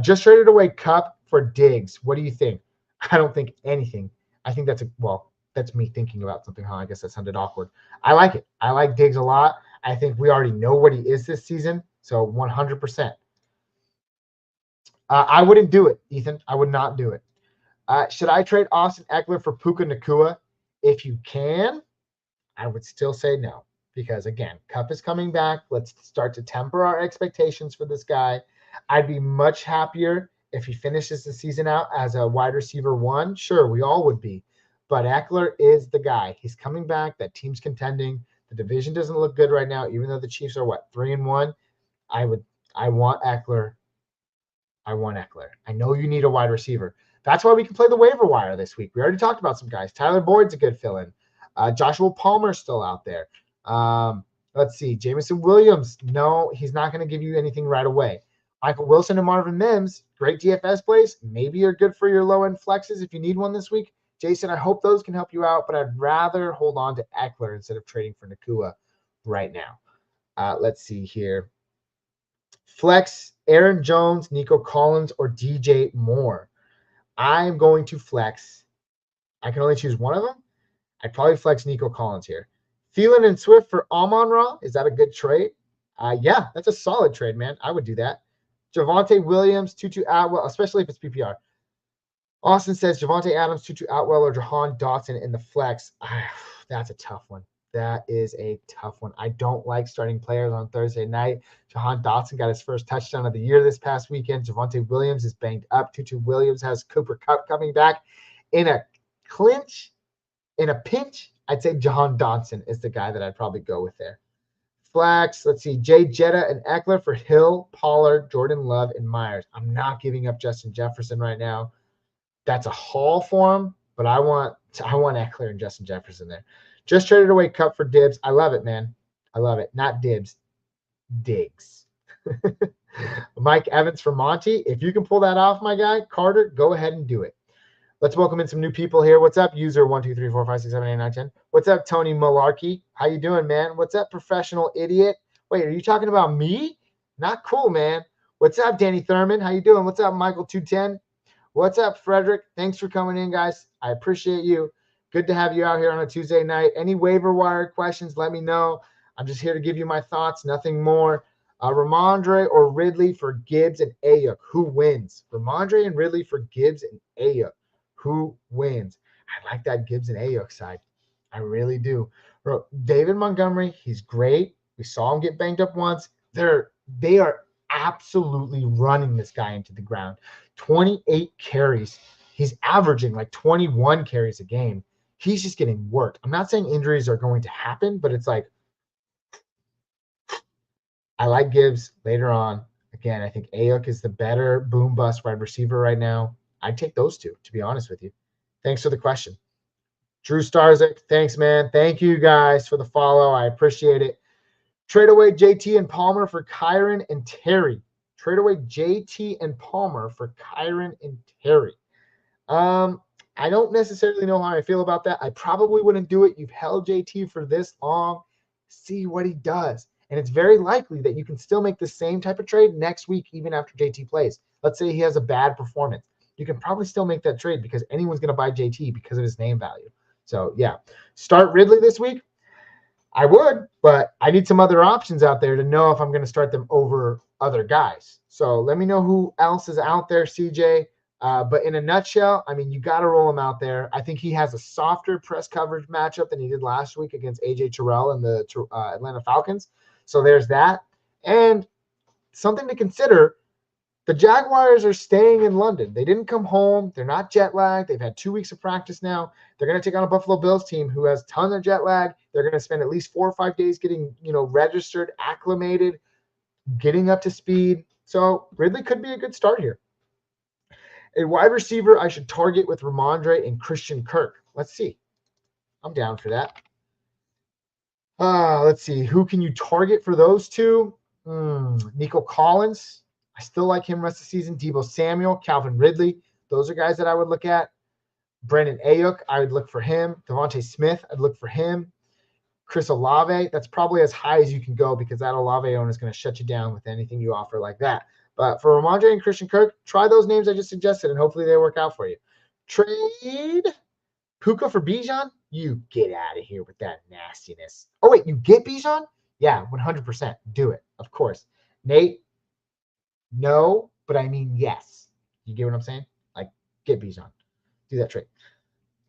Just traded away Cup for Diggs. What do you think? I don't think anything. I think that's me thinking about something, huh? I guess that sounded awkward. I like it. I like Diggs a lot. I think we already know what he is this season, so 100%. I wouldn't do it, Ethan. I would not do it. Should I trade Austin Eckler for Puka Nacua? If you can, I would still say no because, again, Cup is coming back. Let's start to temper our expectations for this guy. I'd be much happier if he finishes the season out as a wide receiver 1. Sure, we all would be. But Eckler is the guy. He's coming back. That team's contending. The division doesn't look good right now, even though the Chiefs are 3-1. I want Eckler. I know you need a wide receiver. That's why we can play the waiver wire this week. We already talked about some guys. Tyler Boyd's a good fill-in. Joshua Palmer's still out there. Let's see. Jameson Williams. No, he's not going to give you anything right away. Michael Wilson and Marvin Mims, great DFS plays. Maybe you're good for your low-end flexes if you need one this week. Jason, I hope those can help you out, but I'd rather hold on to Eckler instead of trading for Nacua right now. Let's see here. Flex, Aaron Jones, Nico Collins, or DJ Moore. I'm going to flex. I can only choose one of them. I'd probably flex Nico Collins here. Thielen and Swift for Amon-Ra. Is that a good trade? Yeah, that's a solid trade, man. I would do that. Javonte Williams, Tutu Atwell, especially if it's PPR. Austin says Javonte Adams, Tutu Atwell, or Jahan Dotson in the flex. That's a tough one. That is a tough one. I don't like starting players on Thursday night. Jahan Dotson got his first touchdown of the year this past weekend. Javonte Williams is banged up. Tutu Williams has Cooper Kupp coming back. In a pinch, I'd say Jahan Dotson is the guy that I'd probably go with there. Flex, let's see, Jay Jetta and Eckler for Hill, Pollard, Jordan Love, and Myers. I'm not giving up Justin Jefferson right now. That's a haul for him, but I want Eckler and Justin Jefferson there. Just traded away Cup for Dibs. I love it, man. I love it. Not Dibs, Diggs. Mike Evans for Monty. If you can pull that off, my guy, Carter, go ahead and do it. Let's welcome in some new people here. What's up, user 12345678910? What's up, Tony Malarkey? How you doing, man? What's up, professional idiot? Wait, are you talking about me? Not cool, man. What's up, Danny Thurman? How you doing? What's up, Michael 210? What's up, Frederick? Thanks for coming in, guys. I appreciate you. Good to have you out here on a Tuesday night. Any waiver wire questions, let me know. I'm just here to give you my thoughts, nothing more. Ramondre or Ridley for Gibbs and Ayuk. Who wins? Ramondre and Ridley for Gibbs and Ayuk. Who wins? I like that Gibbs and Ayuk side. I really do. Bro, David Montgomery, he's great. We saw him get banged up once. They are absolutely running this guy into the ground. 28 carries. He's averaging like 21 carries a game. he's just getting worked. I'm not saying injuries are going to happen, but it's like, I like Gibbs later on. Again, I think Ayuk is the better boom bust wide receiver right now. I'd take those two, to be honest with you. Thanks for the question. Drew Starzik, thanks, man. Thank you guys for the follow. I appreciate it. Trade away JT and Palmer for Kyron and Terry. Trade away JT and Palmer for Kyron and Terry. I don't necessarily know how I feel about that. I probably wouldn't do it. You've held JT for this long. See what he does. And it's very likely that you can still make the same type of trade next week, even after JT plays. Let's say he has a bad performance. You can probably still make that trade because anyone's going to buy JT because of his name value. So, yeah. Start Ridley this week? I would, but I need some other options out there to know if I'm going to start them over other guys. So let me know who else is out there, CJ. But in a nutshell, I mean, you got to roll him out there. I think he has a softer press coverage matchup than he did last week against AJ Terrell and the Atlanta Falcons. So there's that. And something to consider, the Jaguars are staying in London. They didn't come home. They're not jet lagged. They've had 2 weeks of practice now. They're going to take on a Buffalo Bills team who has tons of jet lag. They're going to spend at least 4 or 5 days getting, registered, acclimated, getting up to speed. So Ridley could be a good start here. A wide receiver I should target with Ramondre and Christian Kirk. Let's see. I'm down for that. Let's see. Who can you target for those two? Nico Collins. I still like him rest of the season. Deebo Samuel, Calvin Ridley. Those are guys that I would look at. Brandon Ayuk, I would look for him. Devontae Smith, I'd look for him. Chris Olave, that's probably as high as you can go because that Olave owner is going to shut you down with anything you offer like that. But for Ramondre and Christian Kirk, try those names I just suggested, and hopefully they work out for you. Trade Puka for Bijan? You get out of here with that nastiness. Oh, wait, you get Bijan? Yeah, 100%. Do it, of course. Nate, no, but I mean yes. You get what I'm saying? Like, get Bijan. Do that trade.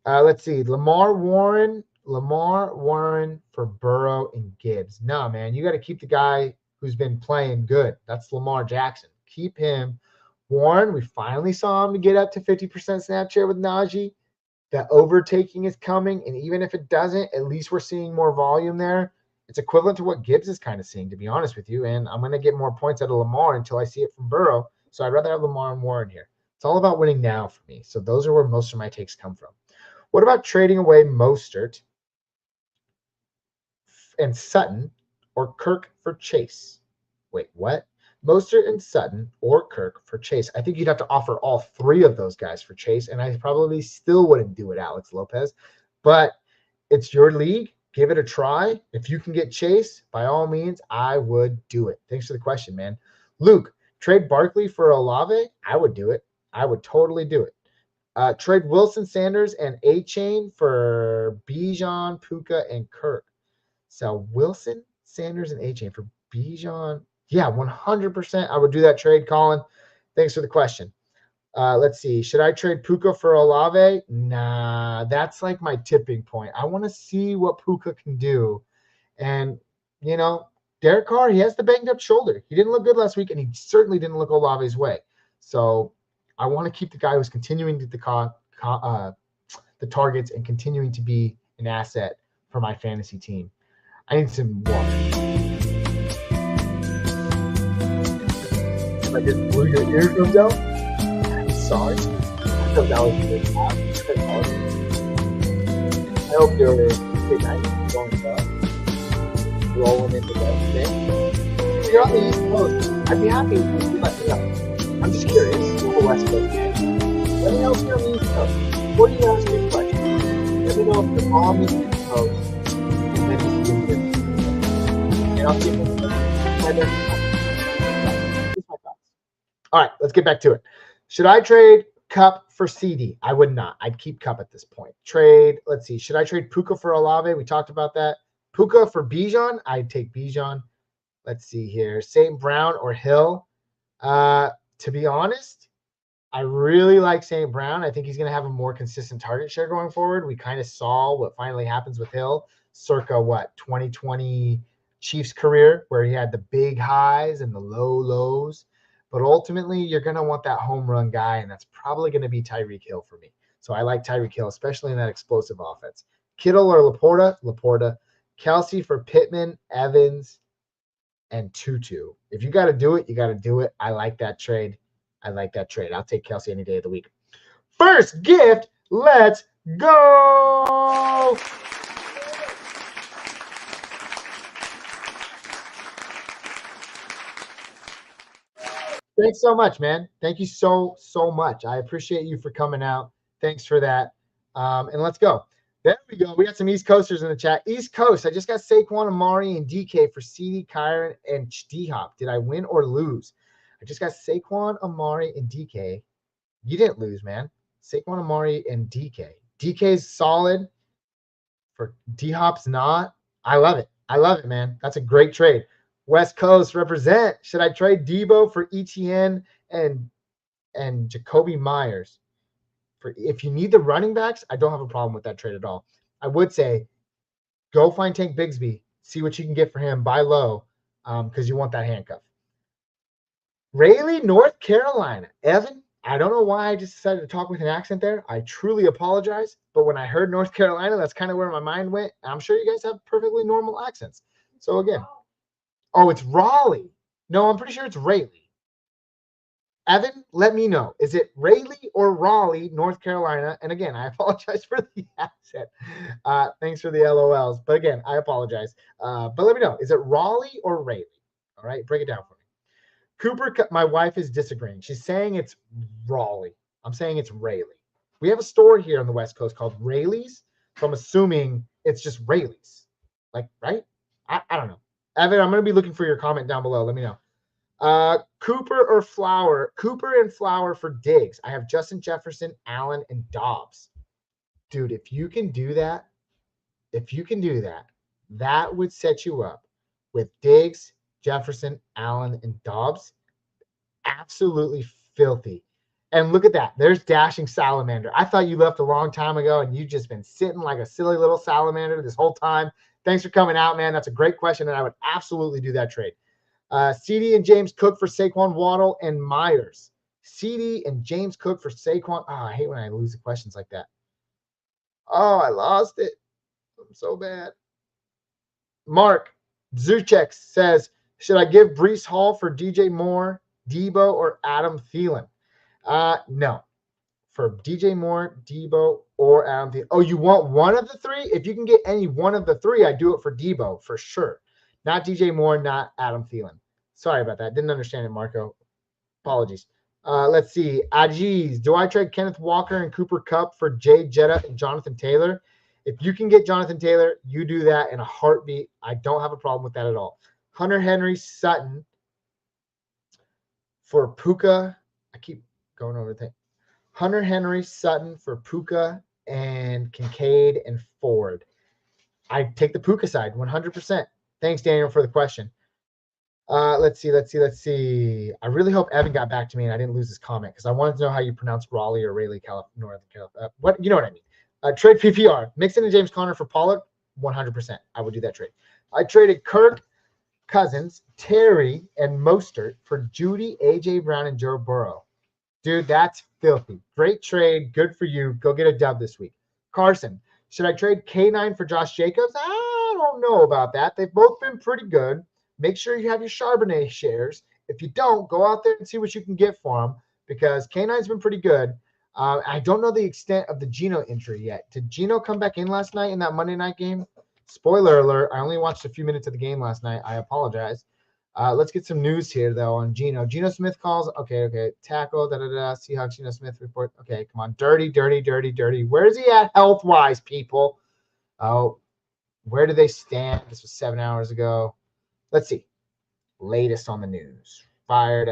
Let's see. Lamar Warren for Burrow and Gibbs. No, man, you got to keep the guy who's been playing good. That's Lamar Jackson. Keep him. Warren, we finally saw him get up to 50% snap share with Najee. That overtaking is coming, and even if it doesn't, at least we're seeing more volume there. It's equivalent to what Gibbs is kind of seeing, to be honest with you, and I'm going to get more points out of Lamar until I see it from Burrow, so I'd rather have Lamar and Warren here. It's all about winning now for me, so those are where most of my takes come from. What about trading away Mostert and Sutton or Kirk for Chase? Wait, what? Mostert and Sutton or Kirk for Chase. I think you'd have to offer all 3 of those guys for Chase, and I probably still wouldn't do it, Alex Lopez. But it's your league. Give it a try. If you can get Chase, by all means, I would do it. Thanks for the question, man. Luke, trade Barkley for Olave? I would do it. I would totally do it. Trade Wilson, Sanders, and A-Chain for Bijan, Puka, and Kirk. So Wilson, Sanders, and A-Chain for Bijan. Yeah, 100%. I would do that trade, Colin. Thanks for the question. Let's see. Should I trade Puka for Olave? Nah, that's like my tipping point. I want to see what Puka can do. And, Derek Carr, he has the banged up shoulder. He didn't look good last week, and he certainly didn't look Olave's way. So I want to keep the guy who's continuing to the targets and continuing to be an asset for my fantasy team. I need some water. I just blew your eardrums out. I'm sorry. I thought that was really loud. I hope you're good night. Going well. Rolling into that thing. If you're on the East Coast, I'd be happy if you let me know. I'm just curious. You're the West Coast man. Let me know if you're on the East Coast. What do you ask me questions? Let me know if you're on the East Coast. And then you can give me. And I'll see you later. All right, let's get back to it. Should I trade Cup for CD? I would not. I'd keep Cup at this point. Let's see. Should I trade Puka for Olave? We talked about that. Puka for Bijan? I'd take Bijan. Let's see here. St. Brown or Hill? To be honest, I really like St. Brown. I think he's going to have a more consistent target share going forward. We kind of saw what finally happens with Hill circa, 2020 Chiefs career, where he had the big highs and the low lows. But ultimately, you're going to want that home run guy, and that's probably going to be Tyreek Hill for me. So I like Tyreek Hill, especially in that explosive offense. Kittle or Laporta. Kelsey for Pittman, Evans, and Tutu. If you got to do it, you got to do it. I like that trade. I'll take Kelsey any day of the week. First gift, let's go. Thanks so much, man. Thank you so much. I appreciate you for coming out. Thanks for that. And let's go. There we go. We got some East Coasters in the chat. East Coast. I just got Saquon, Amari, and DK for CD, Kyron, and D-Hop. Did I win or lose? I just got Saquon, Amari, and DK. You didn't lose, man. Saquon, Amari, and DK. DK's solid. For D-Hop's not. I love it, man. That's a great trade. West Coast represent. Should I trade Debo for ETN and Jacoby Myers? If you need the running backs, I don't have a problem with that trade at all. I would say go find Tank Bigsby, see what you can get for him, buy low, because you want that handcuff. Raleigh, North Carolina. Evan, I don't know why I just decided to talk with an accent there. I truly apologize. But when I heard North Carolina, that's kind of where my mind went. I'm sure you guys have perfectly normal accents. So again, it's Raleigh. No, I'm pretty sure it's Raleigh. Evan, let me know. Is it Raleigh or Raleigh, North Carolina? And again, I apologize for the accent. Thanks for the LOLs. But again, I apologize. But let me know. Is it Raleigh or Raleigh? All right, break it down for me. Cooper, my wife is disagreeing. She's saying it's Raleigh. I'm saying it's Raleigh. We have a store here on the West Coast called Rayleigh's, so I'm assuming it's just Rayleigh's. Like, right? I don't know. Evan, I'm going to be looking for your comment down below. Let me know. Cooper or Flower? Cooper and Flower for Diggs. I have Justin Jefferson, Allen, and Dobbs. Dude, if you can do that, that would set you up with Diggs, Jefferson, Allen, and Dobbs. Absolutely filthy. And look at that. There's Dashing Salamander. I thought you left a long time ago, and you've just been sitting like a silly little salamander this whole time. Thanks for coming out, man. That's a great question, and I would absolutely do that trade. CD and James Cook for Saquon, Waddle, and Myers. CD and James Cook for Saquon. Oh, I hate when I lose the questions like that. Oh, I lost it. I'm so bad. Mark Zuchek says, should I give Breece Hall for DJ Moore, Debo, or Adam Thielen? No. For DJ Moore, Debo, or Adam Thielen. Oh, you want one of the three? If you can get any one of the three, I do it for Debo for sure. Not DJ Moore, not Adam Thielen. Sorry about that. Didn't understand it, Marco. Apologies. Let's see. Ajiz, do I trade Kenneth Walker and Cooper Kupp for Jay Jetta and Jonathan Taylor? If you can get Jonathan Taylor, you do that in a heartbeat. I don't have a problem with that at all. Hunter Henry Sutton for Puka. I keep going over the thing. Hunter Henry Sutton for Puka and Kincaid and Ford. I take the Puka side 100%. Thanks, Daniel, for the question. Let's see. I really hope Evan got back to me and I didn't lose his comment because I wanted to know how you pronounce Raleigh or Raleigh, Northern California. You know what I mean. Trade PPR. Mixon and James Conner for Pollard, 100%. I would do that trade. I traded Kirk Cousins, Terry, and Mostert for Judy, AJ Brown, and Joe Burrow. Dude, that's filthy. Great trade. Good for you. Go get a dub this week. Carson, should I trade K9 for Josh Jacobs? I don't know about that. They've both been pretty good. Make sure you have your Charbonnet shares. If you don't, go out there and see what you can get for them because K9's been pretty good. I don't know the extent of the Geno injury yet. Did Geno come back in last night in that Monday night game? Spoiler alert, I only watched a few minutes of the game last night. I apologize. Let's get some news here, though, on Geno. Geno Smith calls. Okay. Tackle, Seahawks, Geno Smith report. Okay, come on. Dirty. Where is he at health-wise, people? Oh, where do they stand? This was 7 hours ago. Let's see. Latest on the news. Fired.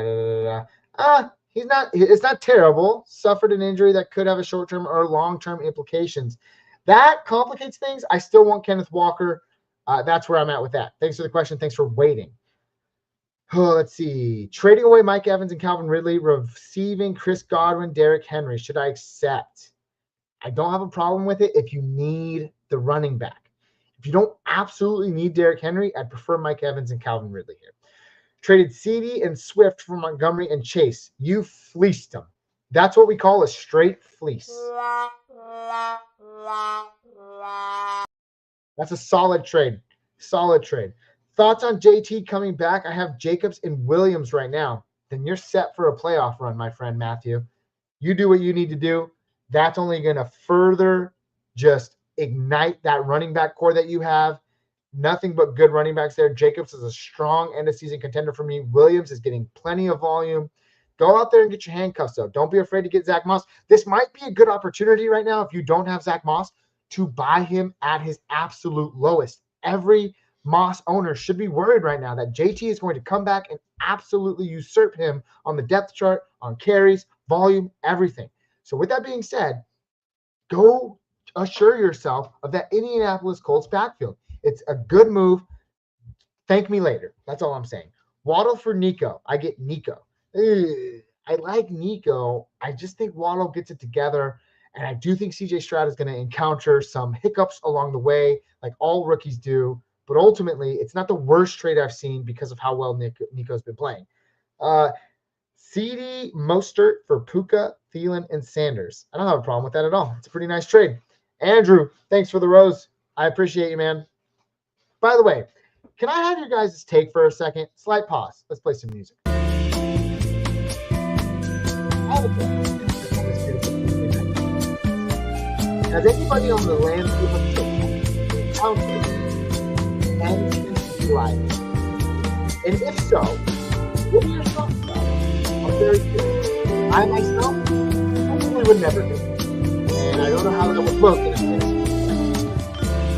It's not terrible. Suffered an injury that could have a short-term or long-term implications. That complicates things. I still want Kenneth Walker. That's where I'm at with that. Thanks for the question. Thanks for waiting. Oh, let's see. Trading away Mike Evans and Calvin Ridley, receiving Chris Godwin, Derrick Henry. Should I accept? I don't have a problem with it if you need the running back. If you don't absolutely need Derrick Henry, I'd prefer Mike Evans and Calvin Ridley here. Traded CD and Swift for Montgomery and Chase. You fleeced them. That's what we call a straight fleece. That's a solid trade. Solid trade. Thoughts on JT coming back? I have Jacobs and Williams right now. Then you're set for a playoff run, my friend Matthew. You do what you need to do. That's only going to further just ignite that running back core that you have. Nothing but good running backs there. Jacobs is a strong end of season contender for me. Williams is getting plenty of volume. Go out there and get your handcuffs, though. Don't be afraid to get Zach Moss. This might be a good opportunity right now if you don't have Zach Moss to buy him at his absolute lowest. Every Moss owner should be worried right now that JT is going to come back and absolutely usurp him on the depth chart, on carries, volume, everything. So with that being said, go assure yourself of that Indianapolis Colts backfield. It's a good move. Thank me later. That's all I'm saying. Waddle for Nico. I get Nico. I like Nico. I just think Waddle gets it together. And I do think CJ Stroud is going to encounter some hiccups along the way, like all rookies do. But ultimately, it's not the worst trade I've seen because of how well Nico's been playing. CD Mostert for Puka, Thielen, and Sanders. I don't have a problem with that at all. It's a pretty nice trade. Andrew, thanks for the rose. I appreciate you, man. By the way, can I have your guys' take for a second? Slight pause. Let's play some music. Has anybody on the landscape of football encountered and life? And if so, what are your thoughts about it? I'm very curious. I myself probably would never do it. And I don't know how that would look in a minute.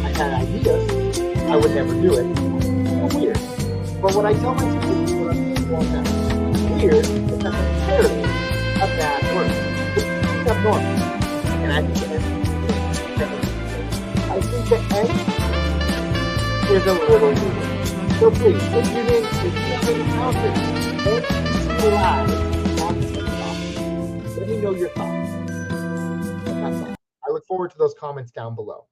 I had ideas. I would never do it. It's weird. But what I tell my students is what I'm doing all now. Weird is that the parody of bad work. It's abnormal. And I think the end is a little weird. So please, if you haven't encountered any live on TikTok, let me know your thoughts. That's all. I look forward to those comments down below.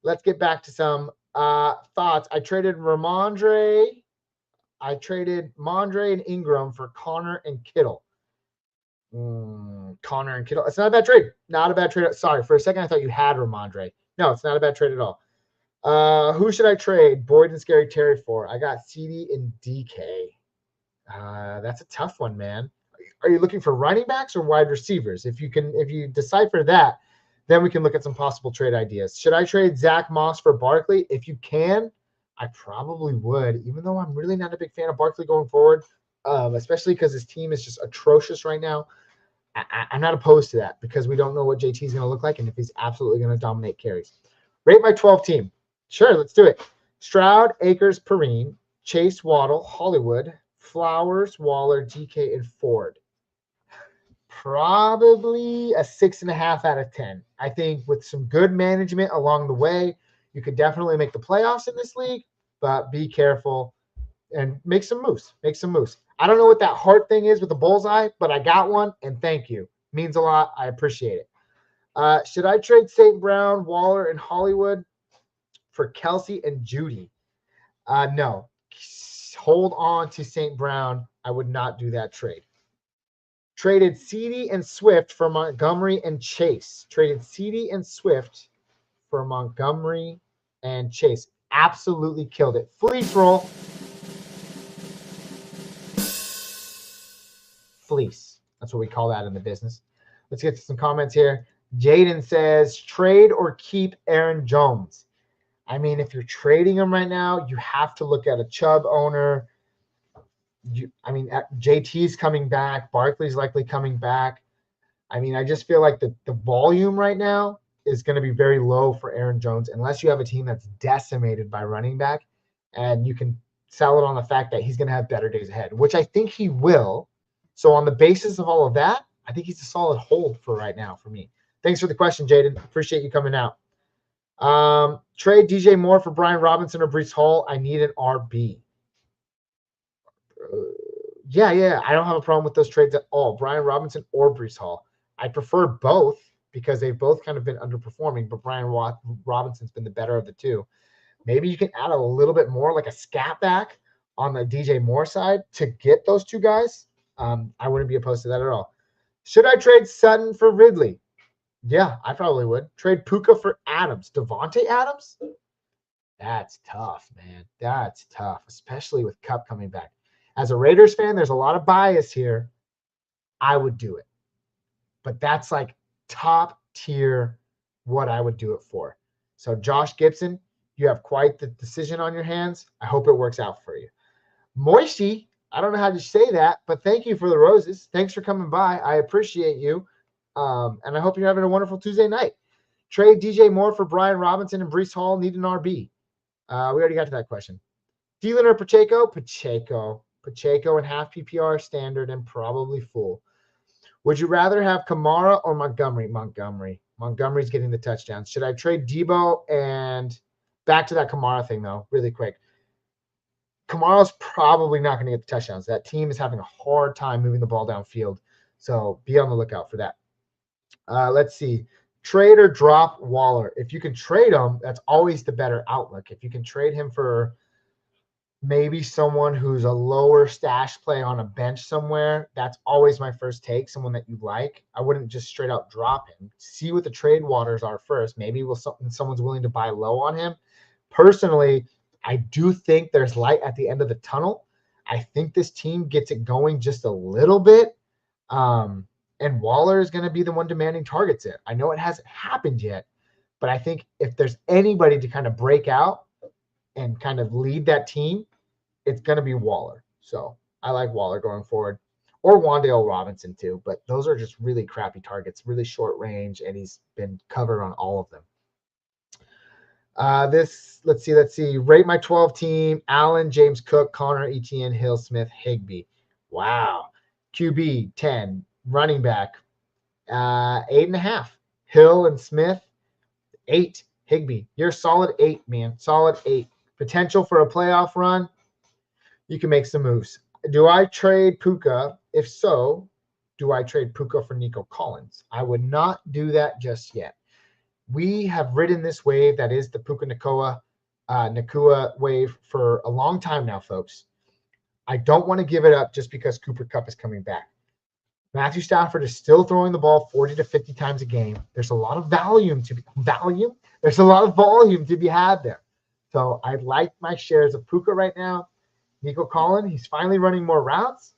Let's get back to some thoughts. I traded Ramondre. I traded Mondre and Ingram for Connor and Kittle. Connor and Kittle. It's not a bad trade. Not a bad trade. Sorry, for a second I thought you had Ramondre. No, it's not a bad trade at all. Who should I trade Boyd and Scary Terry for? I got CD and DK. That's a tough one, man. Are you looking for running backs or wide receivers? If you decipher that, then we can look at some possible trade ideas. Should I trade Zach Moss for Barkley? If you can, I probably would, even though I'm really not a big fan of Barkley going forward, especially because his team is just atrocious right now. I'm not opposed to that because we don't know what JT is going to look like and if he's absolutely going to dominate carries. Rate my 12 team. Sure, let's do it. Stroud, Akers, Perrine, Chase, Waddle, Hollywood, Flowers, Waller, DK, and Ford. Probably a 6.5 out of 10. I think with some good management along the way, you could definitely make the playoffs in this league, but be careful and make some moves. Make some moves. I don't know what that heart thing is with the bullseye, but I got one, and thank you. Means a lot. I appreciate it. Should I trade St. Brown, Waller, and Hollywood for Kelsey and Judy? No. Hold on to St. Brown. I would not do that trade. Traded CD and Swift for Montgomery and Chase. Traded CD and Swift for Montgomery and Chase. Absolutely killed it. Fleece roll. Fleece. That's what we call that in the business. Let's get to some comments here. Jaden says, trade or keep Aaron Jones. I mean, if you're trading him right now, you have to look at a Chubb owner. JT's coming back. Barkley's likely coming back. I mean, I just feel like the volume right now is going to be very low for Aaron Jones unless you have a team that's decimated by running back and you can sell it on the fact that he's going to have better days ahead, which I think he will. So on the basis of all of that, I think he's a solid hold for right now for me. Thanks for the question, Jaden. Appreciate you coming out. Trade DJ Moore for Brian Robinson or Breece Hall. I need an RB. Yeah. I don't have a problem with those trades at all. Brian Robinson or Breece Hall. I prefer both because they've both kind of been underperforming, but Brian Robinson's been the better of the two. Maybe you can add a little bit more, like a scat back on the DJ Moore side to get those two guys. I wouldn't be opposed to that at all. Should I trade Sutton for Ridley? Yeah, I probably would. Trade Puka for Adams. Devontae Adams? That's tough, man. That's tough, especially with Cup coming back. As a Raiders fan, there's a lot of bias here. I would do it. But that's like top tier what I would do it for. So Josh Gibson, you have quite the decision on your hands. I hope it works out for you. Moisty, I don't know how to say that, but thank you for the roses. Thanks for coming by. I appreciate you. And I hope you're having a wonderful Tuesday night. Trade DJ Moore for Brian Robinson and Brees Hall. Need an RB. We already got to that question. Thielen or Pacheco? Pacheco. Pacheco and half PPR standard and probably full. Would you rather have Kamara or Montgomery? Montgomery. Montgomery's getting the touchdowns. Should I trade Debo? And back to that Kamara thing, though, really quick. Kamara's probably not going to get the touchdowns. That team is having a hard time moving the ball downfield. So be on the lookout for that. Let's see. Trade or drop Waller. If you can trade him, that's always the better outlook. If you can trade him for maybe someone who's a lower stash play on a bench somewhere, that's always my first take, someone that you like. I wouldn't just straight out drop him. See what the trade waters are first. Maybe someone's willing to buy low on him. Personally, I do think there's light at the end of the tunnel. I think this team gets it going just a little bit. And Waller is going to be the one demanding targets it. I know it hasn't happened yet, but I think if there's anybody to kind of break out and kind of lead that team, it's going to be Waller. So I like Waller going forward, or Wan'Dale Robinson too, but those are just really crappy targets, really short range, and he's been covered on all of them. Let's see. Rate my 12 team: Allen, James Cook, Connor, Etienne, Hill, Smith, Higbee. Wow. QB 10, running back 8.5. Hill and Smith 8. Higbee, you're solid 8, man. Solid 8. Potential for a playoff run. You can make some moves. Do I trade Puka? If so, do I trade Puka for Nico Collins? I would not do that just yet. We have ridden this wave that is the Puka Nacua wave for a long time now, folks. I don't want to give it up just because Cooper Kupp is coming back. Matthew Stafford is still throwing the ball 40 to 50 times a game. There's a lot of There's a lot of volume to be had there. So I like my shares of Puka right now. Nico Collins, he's finally running more routes.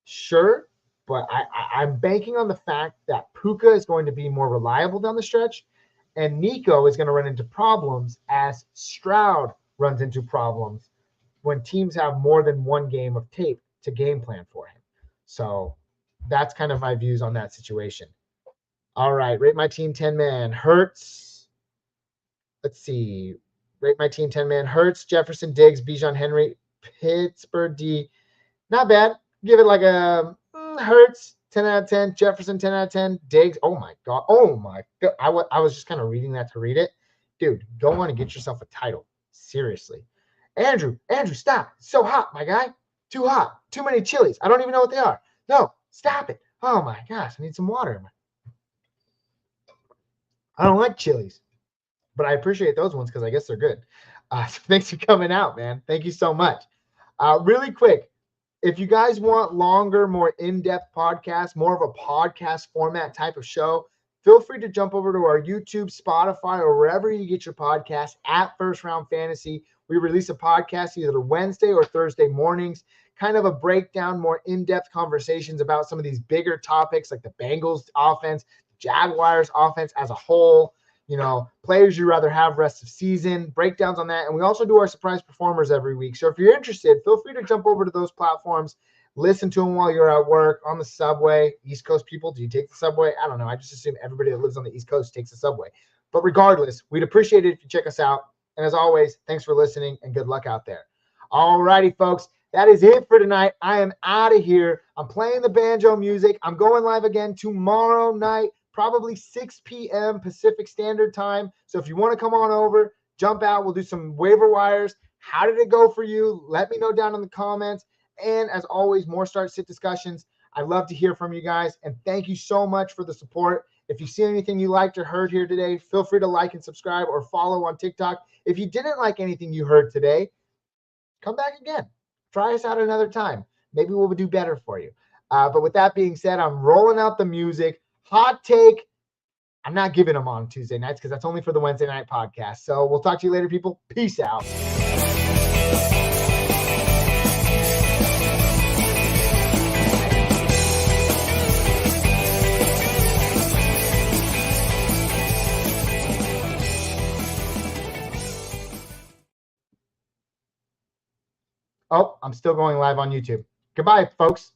Sure, but I'm banking on the fact that Puka is going to be more reliable down the stretch, and Nico is going to run into problems as Stroud runs into problems when teams have more than one game of tape to game plan for him. So that's kind of my views on that situation. All right, rate my team 10-man. Hurts. Let's see. Rate my team 10-man. Hurts, Jefferson, Diggs, Bijan, Henry, Pittsburgh D. Not bad. Give it like a Hurts 10 out of 10. Jefferson 10 out of 10. Diggs. Oh my god. I was just kind of reading that to read it. Dude, go on and get yourself a title. Seriously. Andrew, stop. It's so hot, my guy. Too hot. Too many chilies. I don't even know what they are. No, stop it. Oh my gosh. I need some water. I don't like chilies, but I appreciate those ones because I guess they're good. So thanks for coming out, man. Thank you so much. Really quick, if you guys want longer, more in-depth podcasts, more of a podcast format type of show, feel free to jump over to our YouTube, Spotify, or wherever you get your podcast at First Round Fantasy. We release a podcast either Wednesday or Thursday mornings, kind of a breakdown, more in-depth conversations about some of these bigger topics like the Bengals offense, Jaguars offense as a whole, players you'd rather have rest of season, breakdowns on that. And we also do our surprise performers every week. So if you're interested, feel free to jump over to those platforms, listen to them while you're at work, on the subway. East Coast people, do you take the subway? I don't know. I just assume everybody that lives on the East Coast takes the subway. But regardless, we'd appreciate it if you check us out. And as always, thanks for listening and good luck out there. All righty, folks. That is it for tonight. I am out of here. I'm playing the banjo music. I'm going live again tomorrow night, probably 6 p.m. Pacific Standard Time. So if you want to come on over, jump out. We'll do some waiver wires. How did it go for you? Let me know down in the comments. And as always, more start-sit discussions. I'd love to hear from you guys. And thank you so much for the support. If you see anything you liked or heard here today, feel free to like and subscribe or follow on TikTok. If you didn't like anything you heard today, come back again. Try us out another time. Maybe we'll do better for you. But with that being said, I'm rolling out the music. Hot take. I'm not giving them on Tuesday nights because that's only for the Wednesday night podcast. So we'll talk to you later, people. Peace out. Oh, I'm still going live on YouTube. Goodbye, folks.